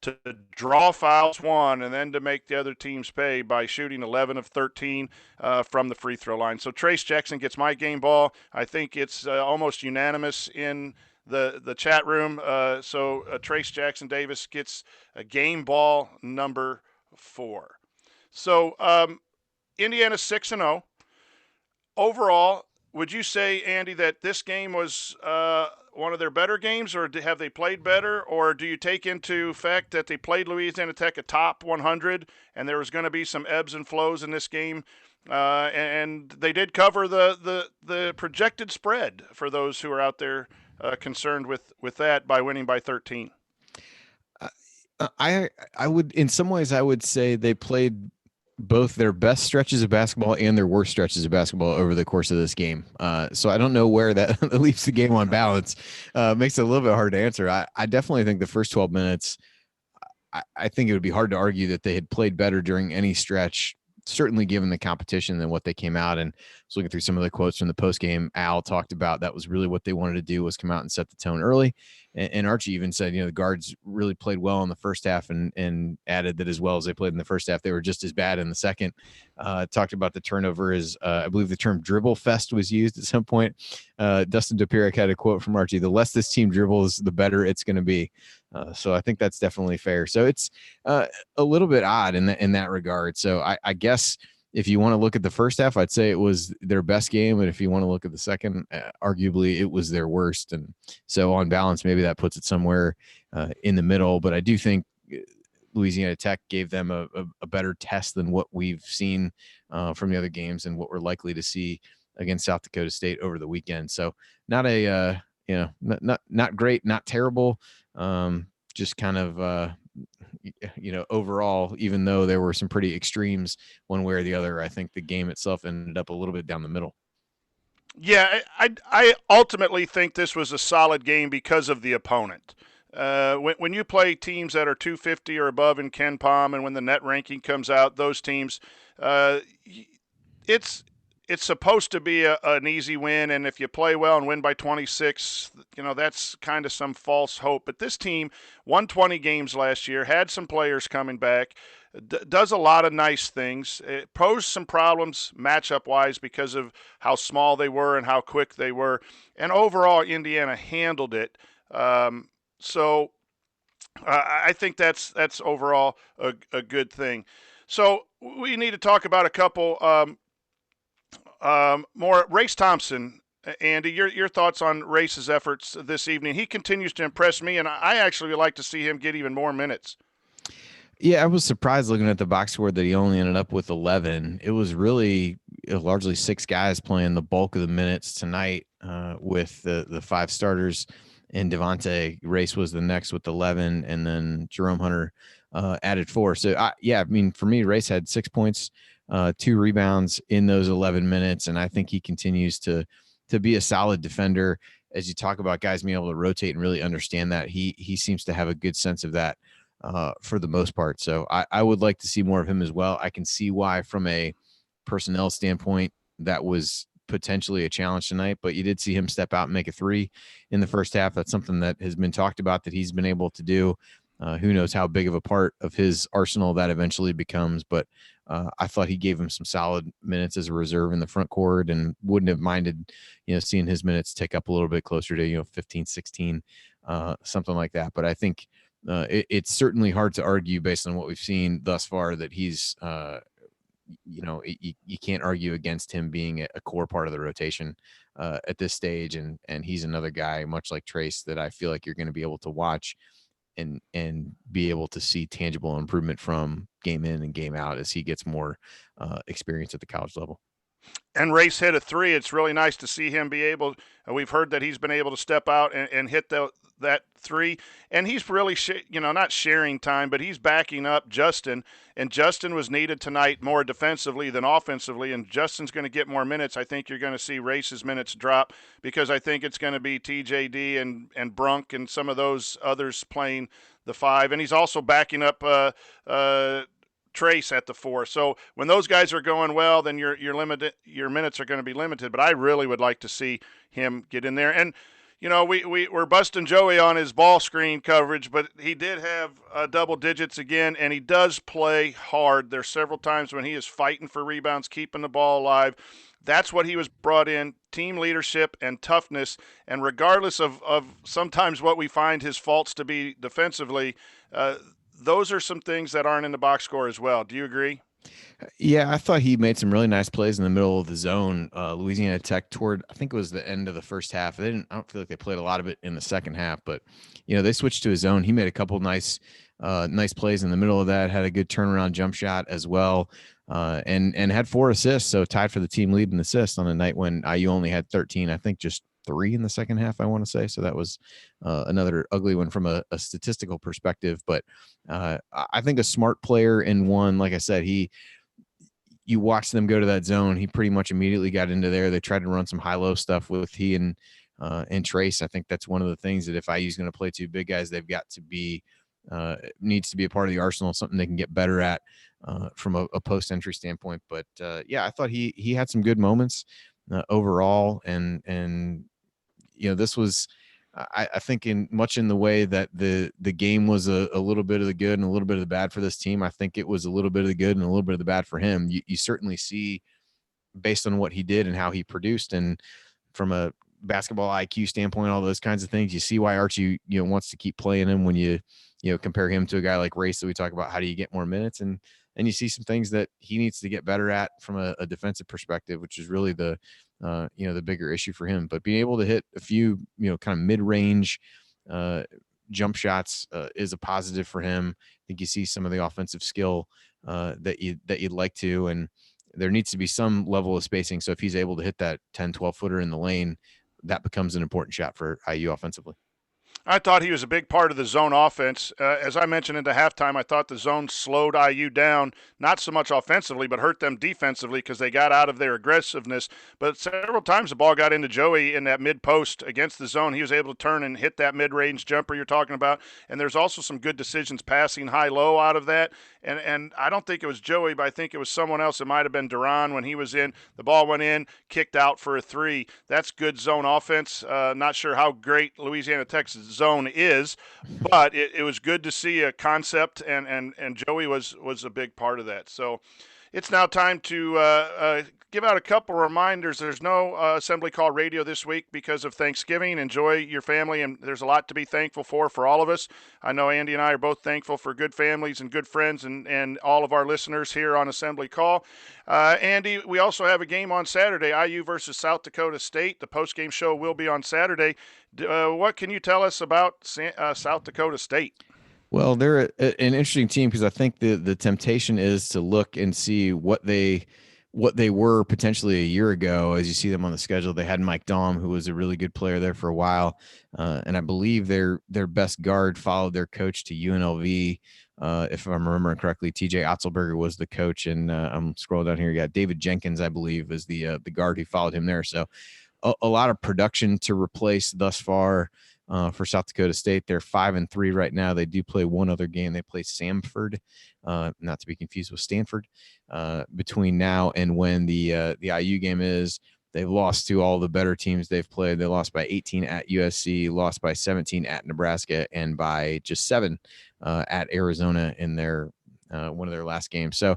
to draw fouls one and then to make the other teams pay by shooting 11 of 13 from the free throw line. So Trayce Jackson gets my game ball. I think it's almost unanimous in the chat room. So Trayce Jackson-Davis gets a game ball number 4. So Indiana 6-0. Overall, would you say, Andy, that this game was one of their better games, or have they played better, or do you take into effect that they played Louisiana Tech a top 100 and there was going to be some ebbs and flows in this game, and they did cover the projected spread for those who are out there concerned with that by winning by 13? I would, in some ways, I would say they played both their best stretches of basketball and their worst stretches of basketball over the course of this game. So I don't know where that leaves the game on balance. Makes it a little bit hard to answer. I definitely think the first 12 minutes, I think it would be hard to argue that they had played better during any stretch, certainly given the competition, than what they came out. And I was looking through some of the quotes from the post game. Al talked about that was really what they wanted to do, was come out and set the tone early. And Archie even said, the guards really played well in the first half, and added that as well as they played in the first half, they were just as bad in the second. Talked about the turnover as I believe the term dribble fest was used at some point. Dustin DePiric had a quote from Archie: "The less this team dribbles, the better it's going to be." So I think that's definitely fair. So it's a little bit odd in that regard. So I guess if you want to look at the first half, I'd say it was their best game. And if you want to look at the second, arguably it was their worst. And so on balance, maybe that puts it somewhere in the middle. But I do think Louisiana Tech gave them a better test than what we've seen from the other games and what we're likely to see against South Dakota State over the weekend. So not not great, not terrible. Just kind of, overall, even though there were some pretty extremes one way or the other, I think the game itself ended up a little bit down the middle. Yeah, I ultimately think this was a solid game because of the opponent. When you play teams that are 250 or above in Ken Palm, and when the net ranking comes out, those teams, it's it's supposed to be an easy win, and if you play well and win by 26, that's kind of some false hope. But this team won 20 games last year, had some players coming back, does a lot of nice things. It posed some problems matchup-wise because of how small they were and how quick they were. And overall, Indiana handled it. So I think that's overall a good thing. So we need to talk about a couple more. Trayce Thompson, Andy, your thoughts on Race's efforts this evening? He continues to impress me, and I actually would like to see him get even more minutes. Yeah, I was surprised looking at the box score that he only ended up with 11. It was really largely 6 guys playing the bulk of the minutes tonight, with the 5 starters, and Devonte. Race was the next with 11, and then Jerome Hunter added 4. So, I mean, for me, Race had 6 points, 2 rebounds in those 11 minutes, and I think he continues to be a solid defender. As you talk about guys being able to rotate and really understand that, he seems to have a good sense of that for the most part. So I would like to see more of him as well. I can see why, from a personnel standpoint, that was potentially a challenge tonight, but you did see him step out and make a 3 in the first half. That's something that has been talked about that he's been able to do. Who knows how big of a part of his arsenal that eventually becomes, but I thought he gave him some solid minutes as a reserve in the front court, and wouldn't have minded, seeing his minutes tick up a little bit closer to, 15, 16, something like that. But I think it's certainly hard to argue based on what we've seen thus far that he's, you can't argue against him being a core part of the rotation at this stage. And he's another guy, much like Trayce, that I feel like you're going to be able to watch and be able to see tangible improvement from game in and game out as he gets more experience at the college level. And Race hit a 3. It's really nice to see him be able. We've heard that he's been able to step out and hit that 3, and he's really not sharing time, but he's backing up Justin. And Justin was needed tonight more defensively than offensively. And Justin's going to get more minutes. I think you're going to see Race's minutes drop, because I think it's going to be TJD and Brunk and some of those others playing the 5. And he's also backing up Trayce at the 4. So when those guys are going well, then your minutes are going to be limited. But I really would like to see him get in there. And we're busting Joey on his ball screen coverage, but he did have double digits again, and he does play hard. There's several times when he is fighting for rebounds, keeping the ball alive. That's what he was brought in, team leadership and toughness. And regardless of sometimes what we find his faults to be defensively, those are some things that aren't in the box score as well. Do you agree? Yeah, I thought he made some really nice plays in the middle of the zone. Louisiana Tech toward, I think it was the end of the first half. I don't feel like they played a lot of it in the second half, but they switched to his zone. He made a couple nice plays in the middle of that. Had a good turnaround jump shot as well, and had 4 assists. So tied for the team lead in assists on a night when IU only had 13. I think just 3 in the second half, I want to say. So that was another ugly one from a statistical perspective. But I think a smart player in one, like I said, you watch them go to that zone. He pretty much immediately got into there. They tried to run some high-low stuff with he and Trayce. I think that's one of the things that if IU is going to play 2 big guys, they've got to be needs to be a part of the arsenal, something they can get better at from a post-entry standpoint. But I thought he had some good moments overall, and this was. I think in the way that the game was a little bit of the good and a little bit of the bad for this team. I think it was a little bit of the good and a little bit of the bad for him. You certainly see, based on what he did and how he produced, and from a basketball IQ standpoint, all those kinds of things, you see why Archie wants to keep playing him when you compare him to a guy like Race that we talk about. How do you get more minutes? And you see some things that he needs to get better at from a defensive perspective, which is really the bigger issue for him. But being able to hit a few, kind of mid-range jump shots is a positive for him. I think you see some of the offensive skill that you'd like to, and there needs to be some level of spacing. So if he's able to hit that 10, 12 footer in the lane, that becomes an important shot for IU offensively. I thought he was a big part of the zone offense. As I mentioned into halftime, I thought the zone slowed IU down, not so much offensively, but hurt them defensively because they got out of their aggressiveness. But several times the ball got into Joey in that mid post against the zone. He was able to turn and hit that mid range jumper you're talking about. And there's also some good decisions passing high low out of that. And I don't think it was Joey, but I think it was someone else. It might have been Duran when he was in. The ball went in, kicked out for a three. That's good zone offense. Not sure how great Louisiana Tech's zone is, but it was good to see a concept, and Joey was a big part of that. So it's now time to give out a couple reminders. There's no Assembly Call radio this week because of Thanksgiving. Enjoy your family, and there's a lot to be thankful for all of us. I know Andy and I are both thankful for good families and good friends and all of our listeners here on Assembly Call. Andy, we also have a game on Saturday, IU versus South Dakota State. The postgame show will be on Saturday. What can you tell us about South Dakota State? Well, they're an interesting team because I think the temptation is to look and see what they were potentially a year ago. As you see them on the schedule, they had Mike Daum, who was a really good player there for a while, and I believe their best guard followed their coach to UNLV. If I'm remembering correctly, TJ Otzelberger was the coach, and I'm scrolling down here. You got David Jenkins, I believe, is the guard who followed him there. So a lot of production to replace thus far. For South Dakota State, they're 5-3 right now. They do play one other game. They play Samford, not to be confused with Stanford. Between now and when the IU game is, they've lost to all the better teams they've played. They lost by 18 at USC, lost by 17 at Nebraska, and by just 7 at Arizona in their one of their last games. So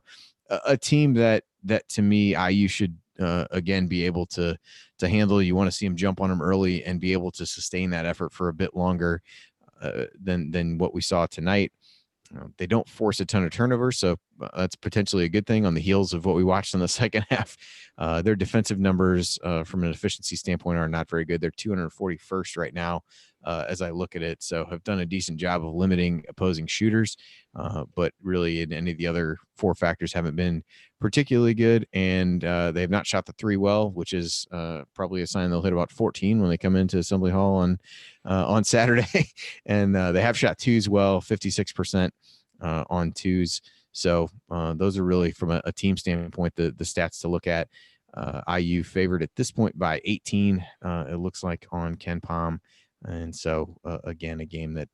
a team that to me IU should again be able to handle. You want to see them jump on them early and be able to sustain that effort for a bit longer than what we saw tonight. They don't force a ton of turnovers, so that's potentially a good thing on the heels of what we watched in the second half. Their defensive numbers from an efficiency standpoint are not very good. They're 241st right now as I look at it, so have done a decent job of limiting opposing shooters, but really in any of the other 4 factors haven't been particularly good, and they have not shot the 3 well, which is probably a sign they'll hit about 14 when they come into Assembly Hall on Saturday. And they have shot 2s well, 56% on 2s. So those are really, from a team standpoint, the stats to look at. IU favored at this point by 18, it looks like, on Ken Palm. And so, again, a game that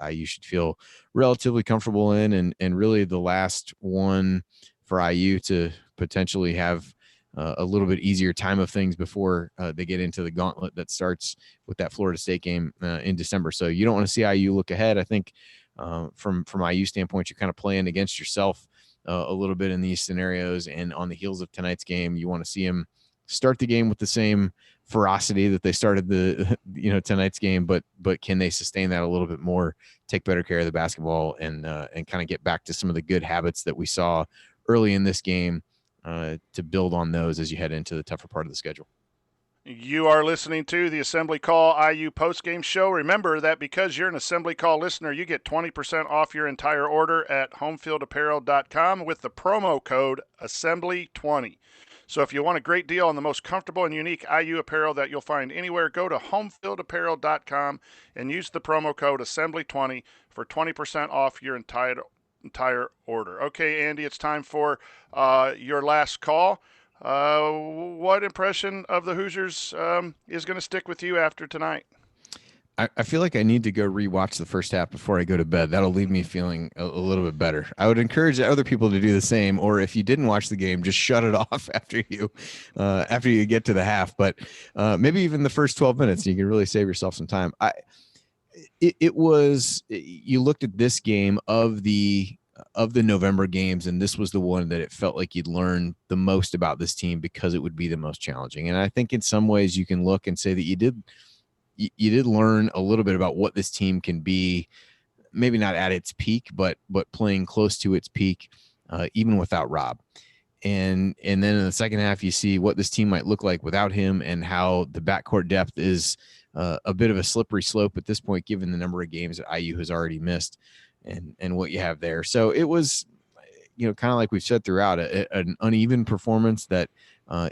IU should feel relatively comfortable in, and really the last one for IU to potentially have a little bit easier time of things before they get into the gauntlet that starts with that Florida State game in December. So you don't want to see IU look ahead. I think from IU standpoint, you're kind of playing against yourself a little bit in these scenarios. And on the heels of tonight's game, you want to see them start the game with the same ferocity that they started tonight's game, but can they sustain that a little bit more, take better care of the basketball, and kind of get back to some of the good habits that we saw early in this game, to build on those as you head into the tougher part of the schedule. You are listening to the Assembly Call IU postgame show. Remember that because you're an Assembly Call listener, you get 20% off your entire order at homefieldapparel.com with the promo code Assembly20. So if you want a great deal on the most comfortable and unique IU apparel that you'll find anywhere, go to homefieldapparel.com and use the promo code Assembly20 for 20% off your entire order. Okay, Andy, it's time for your last call. What impression of the Hoosiers is going to stick with you after tonight? I feel like I need to go rewatch the first half before I go to bed. That'll leave me feeling a little bit better. I would encourage other people to do the same, or if you didn't watch the game, just shut it off after you get to the half. But maybe even the first 12 minutes, you can really save yourself some time. You looked at this game of the November games, and this was the one that it felt like you'd learn the most about this team because it would be the most challenging. And I think in some ways you can look and say that you did learn a little bit about what this team can be, maybe not at its peak, but playing close to its peak, even without Rob. And then in the second half, you see what this team might look like without him, and how the backcourt depth is a bit of a slippery slope at this point, given the number of games that IU has already missed and what you have there. So it was, kind of like we've said throughout, an uneven performance that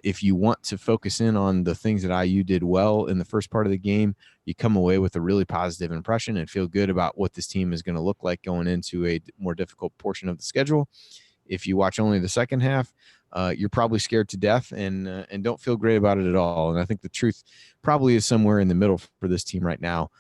If you want to focus in on the things that IU did well in the first part of the game, you come away with a really positive impression and feel good about what this team is going to look like going into a more difficult portion of the schedule. If you watch only the second half, you're probably scared to death and don't feel great about it at all. And I think the truth probably is somewhere in the middle for this team right now.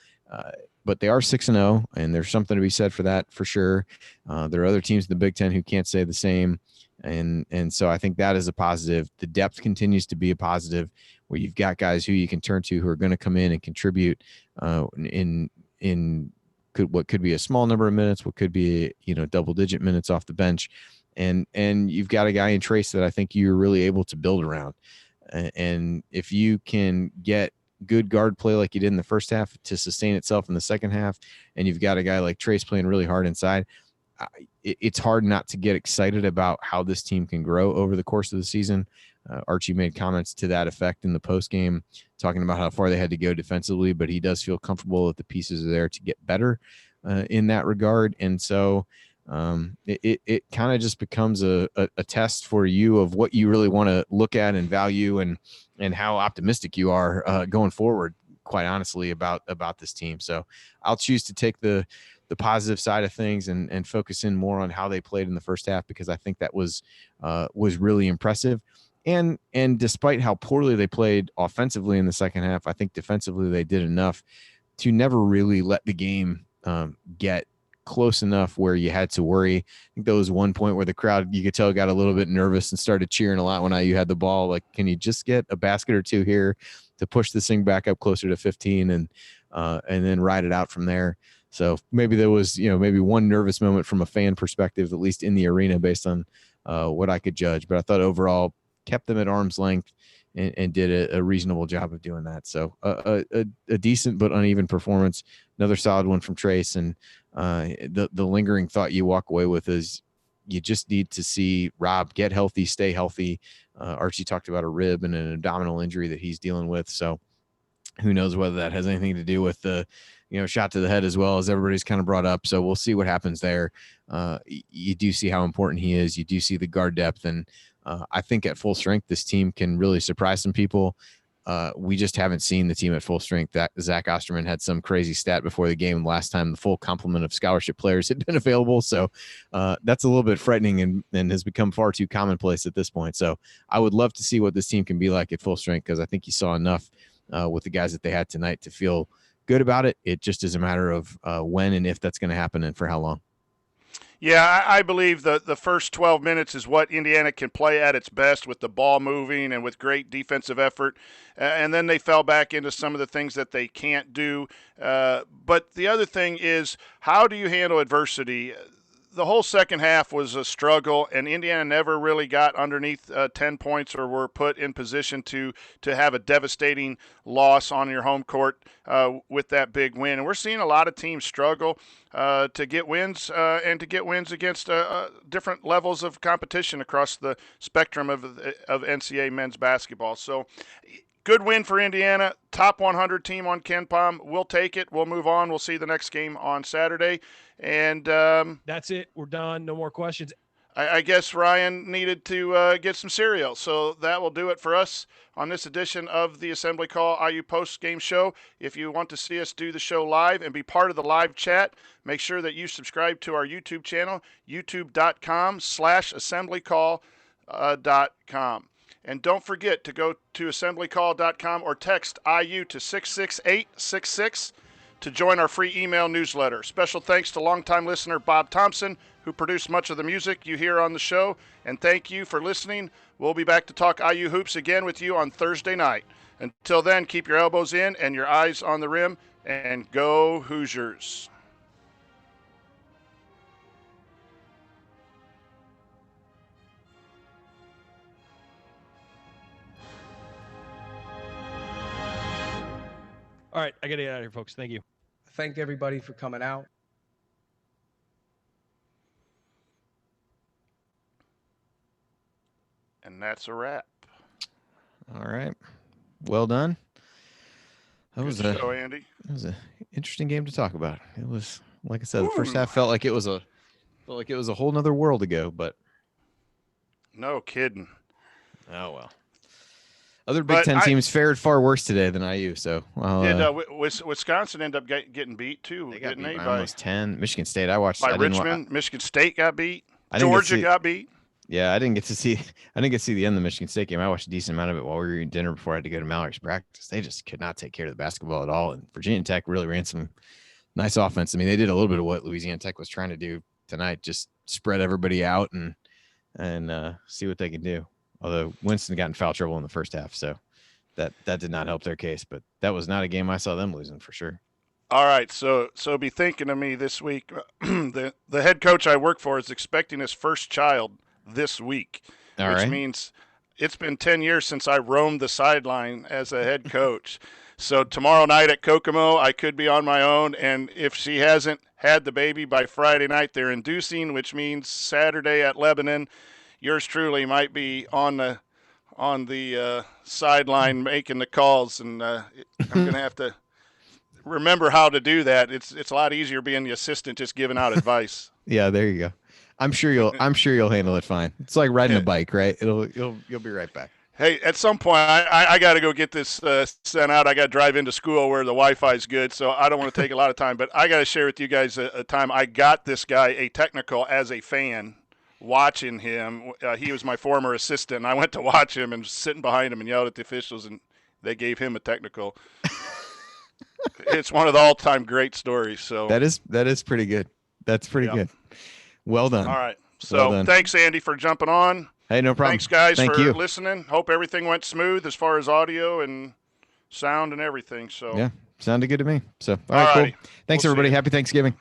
But they are 6-0, and there's something to be said for that for sure. There are other teams in the Big Ten who can't say the same. And so I think that is a positive. The depth continues to be a positive where you've got guys who you can turn to who are going to come in and contribute in what could be a small number of minutes, what could be, double-digit minutes off the bench. And you've got a guy in Trayce that I think you're really able to build around. And if you can get good guard play like you did in the first half to sustain itself in the second half, and you've got a guy like Trayce playing really hard inside, it's hard not to get excited about how this team can grow over the course of the season. Archie made comments to that effect in the postgame, talking about how far they had to go defensively, but he does feel comfortable that the pieces are there to get better in that regard. And so it kind of just becomes a test for you of what you really want to look at and value and how optimistic you are going forward, quite honestly, about this team. So I'll choose to take the positive side of things and focus in more on how they played in the first half, because I think that was really impressive. And despite how poorly they played offensively in the second half, I think defensively they did enough to never really let the game get close enough where you had to worry. I think there was one point where the crowd, you could tell, got a little bit nervous and started cheering a lot when IU had the ball. Like, can you just get a basket or two here to push this thing back up closer to 15 and then ride it out from there? So maybe there was, maybe one nervous moment from a fan perspective, at least in the arena, based on what I could judge. But I thought overall kept them at arm's length and did a reasonable job of doing that. So a decent but uneven performance. Another solid one from Trayce. And the lingering thought you walk away with is you just need to see Rob get healthy, stay healthy. Archie talked about a rib and an abdominal injury that he's dealing with. So who knows whether that has anything to do with the shot to the head as well, as everybody's kind of brought up. So we'll see what happens there. You do see how important he is. You do see the guard depth. And I think at full strength, this team can really surprise some people. We just haven't seen the team at full strength. That Zach Osterman had some crazy stat before the game last time the full complement of scholarship players had been available. So that's a little bit frightening and has become far too commonplace at this point. So I would love to see what this team can be like at full strength, because I think you saw enough with the guys that they had tonight to feel good about it. It just is a matter of when and if that's going to happen and for how long. Yeah, I believe the first 12 minutes is what Indiana can play at its best, with the ball moving and with great defensive effort. And then they fell back into some of the things that they can't do. But the other thing is, how do you handle adversity? The whole second half was a struggle, and Indiana never really got underneath 10 points or were put in position to have a devastating loss on your home court with that big win. And we're seeing a lot of teams struggle to get wins and to get wins against different levels of competition across the spectrum of NCAA men's basketball. So good win for Indiana. Top 100 team on KenPom. We'll take it. We'll move on. We'll see the next game on Saturday. And that's it. We're done. No more questions. I guess Ryan needed to get some cereal. So that will do it for us on this edition of the Assembly Call IU Post Game Show. If you want to see us do the show live and be part of the live chat, make sure that you subscribe to our YouTube channel, youtube.com/assemblycall.com. And don't forget to go to assemblycall.com or text IU to 66866 to join our free email newsletter. Special thanks to longtime listener Bob Thompson, who produced much of the music you hear on the show. And thank you for listening. We'll be back to talk IU hoops again with you on Thursday night. Until then, keep your elbows in and your eyes on the rim, and go Hoosiers. All right, I got to get out of here, folks. Thank you. Thank everybody for coming out. And that's a wrap. All right. Well done. That was Good show, Andy. It was an interesting game to talk about. It was, like I said, the first half felt like it was a whole nother world ago, but no kidding. Oh well. Other Big But Ten teams fared far worse today than IU. So Wisconsin ended up getting beat too, they got didn't beat they? by By almost 10. Michigan State. I watched. by I didn't Richmond. Michigan State got beat. I didn't get to Georgia see- got beat. Yeah, I didn't get to see. I didn't get to see the end of the Michigan State game. I watched a decent amount of it while we were eating dinner before I had to go to Mallory's practice. They just could not take care of the basketball at all. And Virginia Tech really ran some nice offense. I mean, they did a little bit of what Louisiana Tech was trying to do tonight, just spread everybody out and see what they can do. Although Winston got in foul trouble in the first half, so that did not help their case. But that was not a game I saw them losing for sure. All right, so be thinking of me this week. The head coach I work for is expecting his first child this week, which means it's been 10 years since I roamed the sideline as a head coach. So tomorrow night at Kokomo, I could be on my own, and if she hasn't had the baby by Friday night, they're inducing, which means Saturday at Lebanon, yours truly might be on the sideline making the calls, and I'm going to have to remember how to do that. It's a lot easier being the assistant, just giving out advice. Yeah, there you go. I'm sure you'll handle it fine. It's like riding a bike, right? You'll be right back. Hey, at some point, I got to go get this sent out. I got to drive into school where the Wi-Fi is good, so I don't want to take a lot of time. But I got to share with you guys a time I got this guy a technical as a fan, watching him. He was my former assistant, and I went to watch him and was sitting behind him and yelled at the officials, and they gave him a technical. It's one of the all-time great stories. So that is pretty good. That's pretty good. Well done. All right. So thanks, Andy, for jumping on. Hey, no problem. Thanks, guys, Thank for you. listening. Hope everything went smooth as far as audio and sound and everything. So yeah, sounded good to me. So all right, cool. Thanks, everybody. Happy Thanksgiving.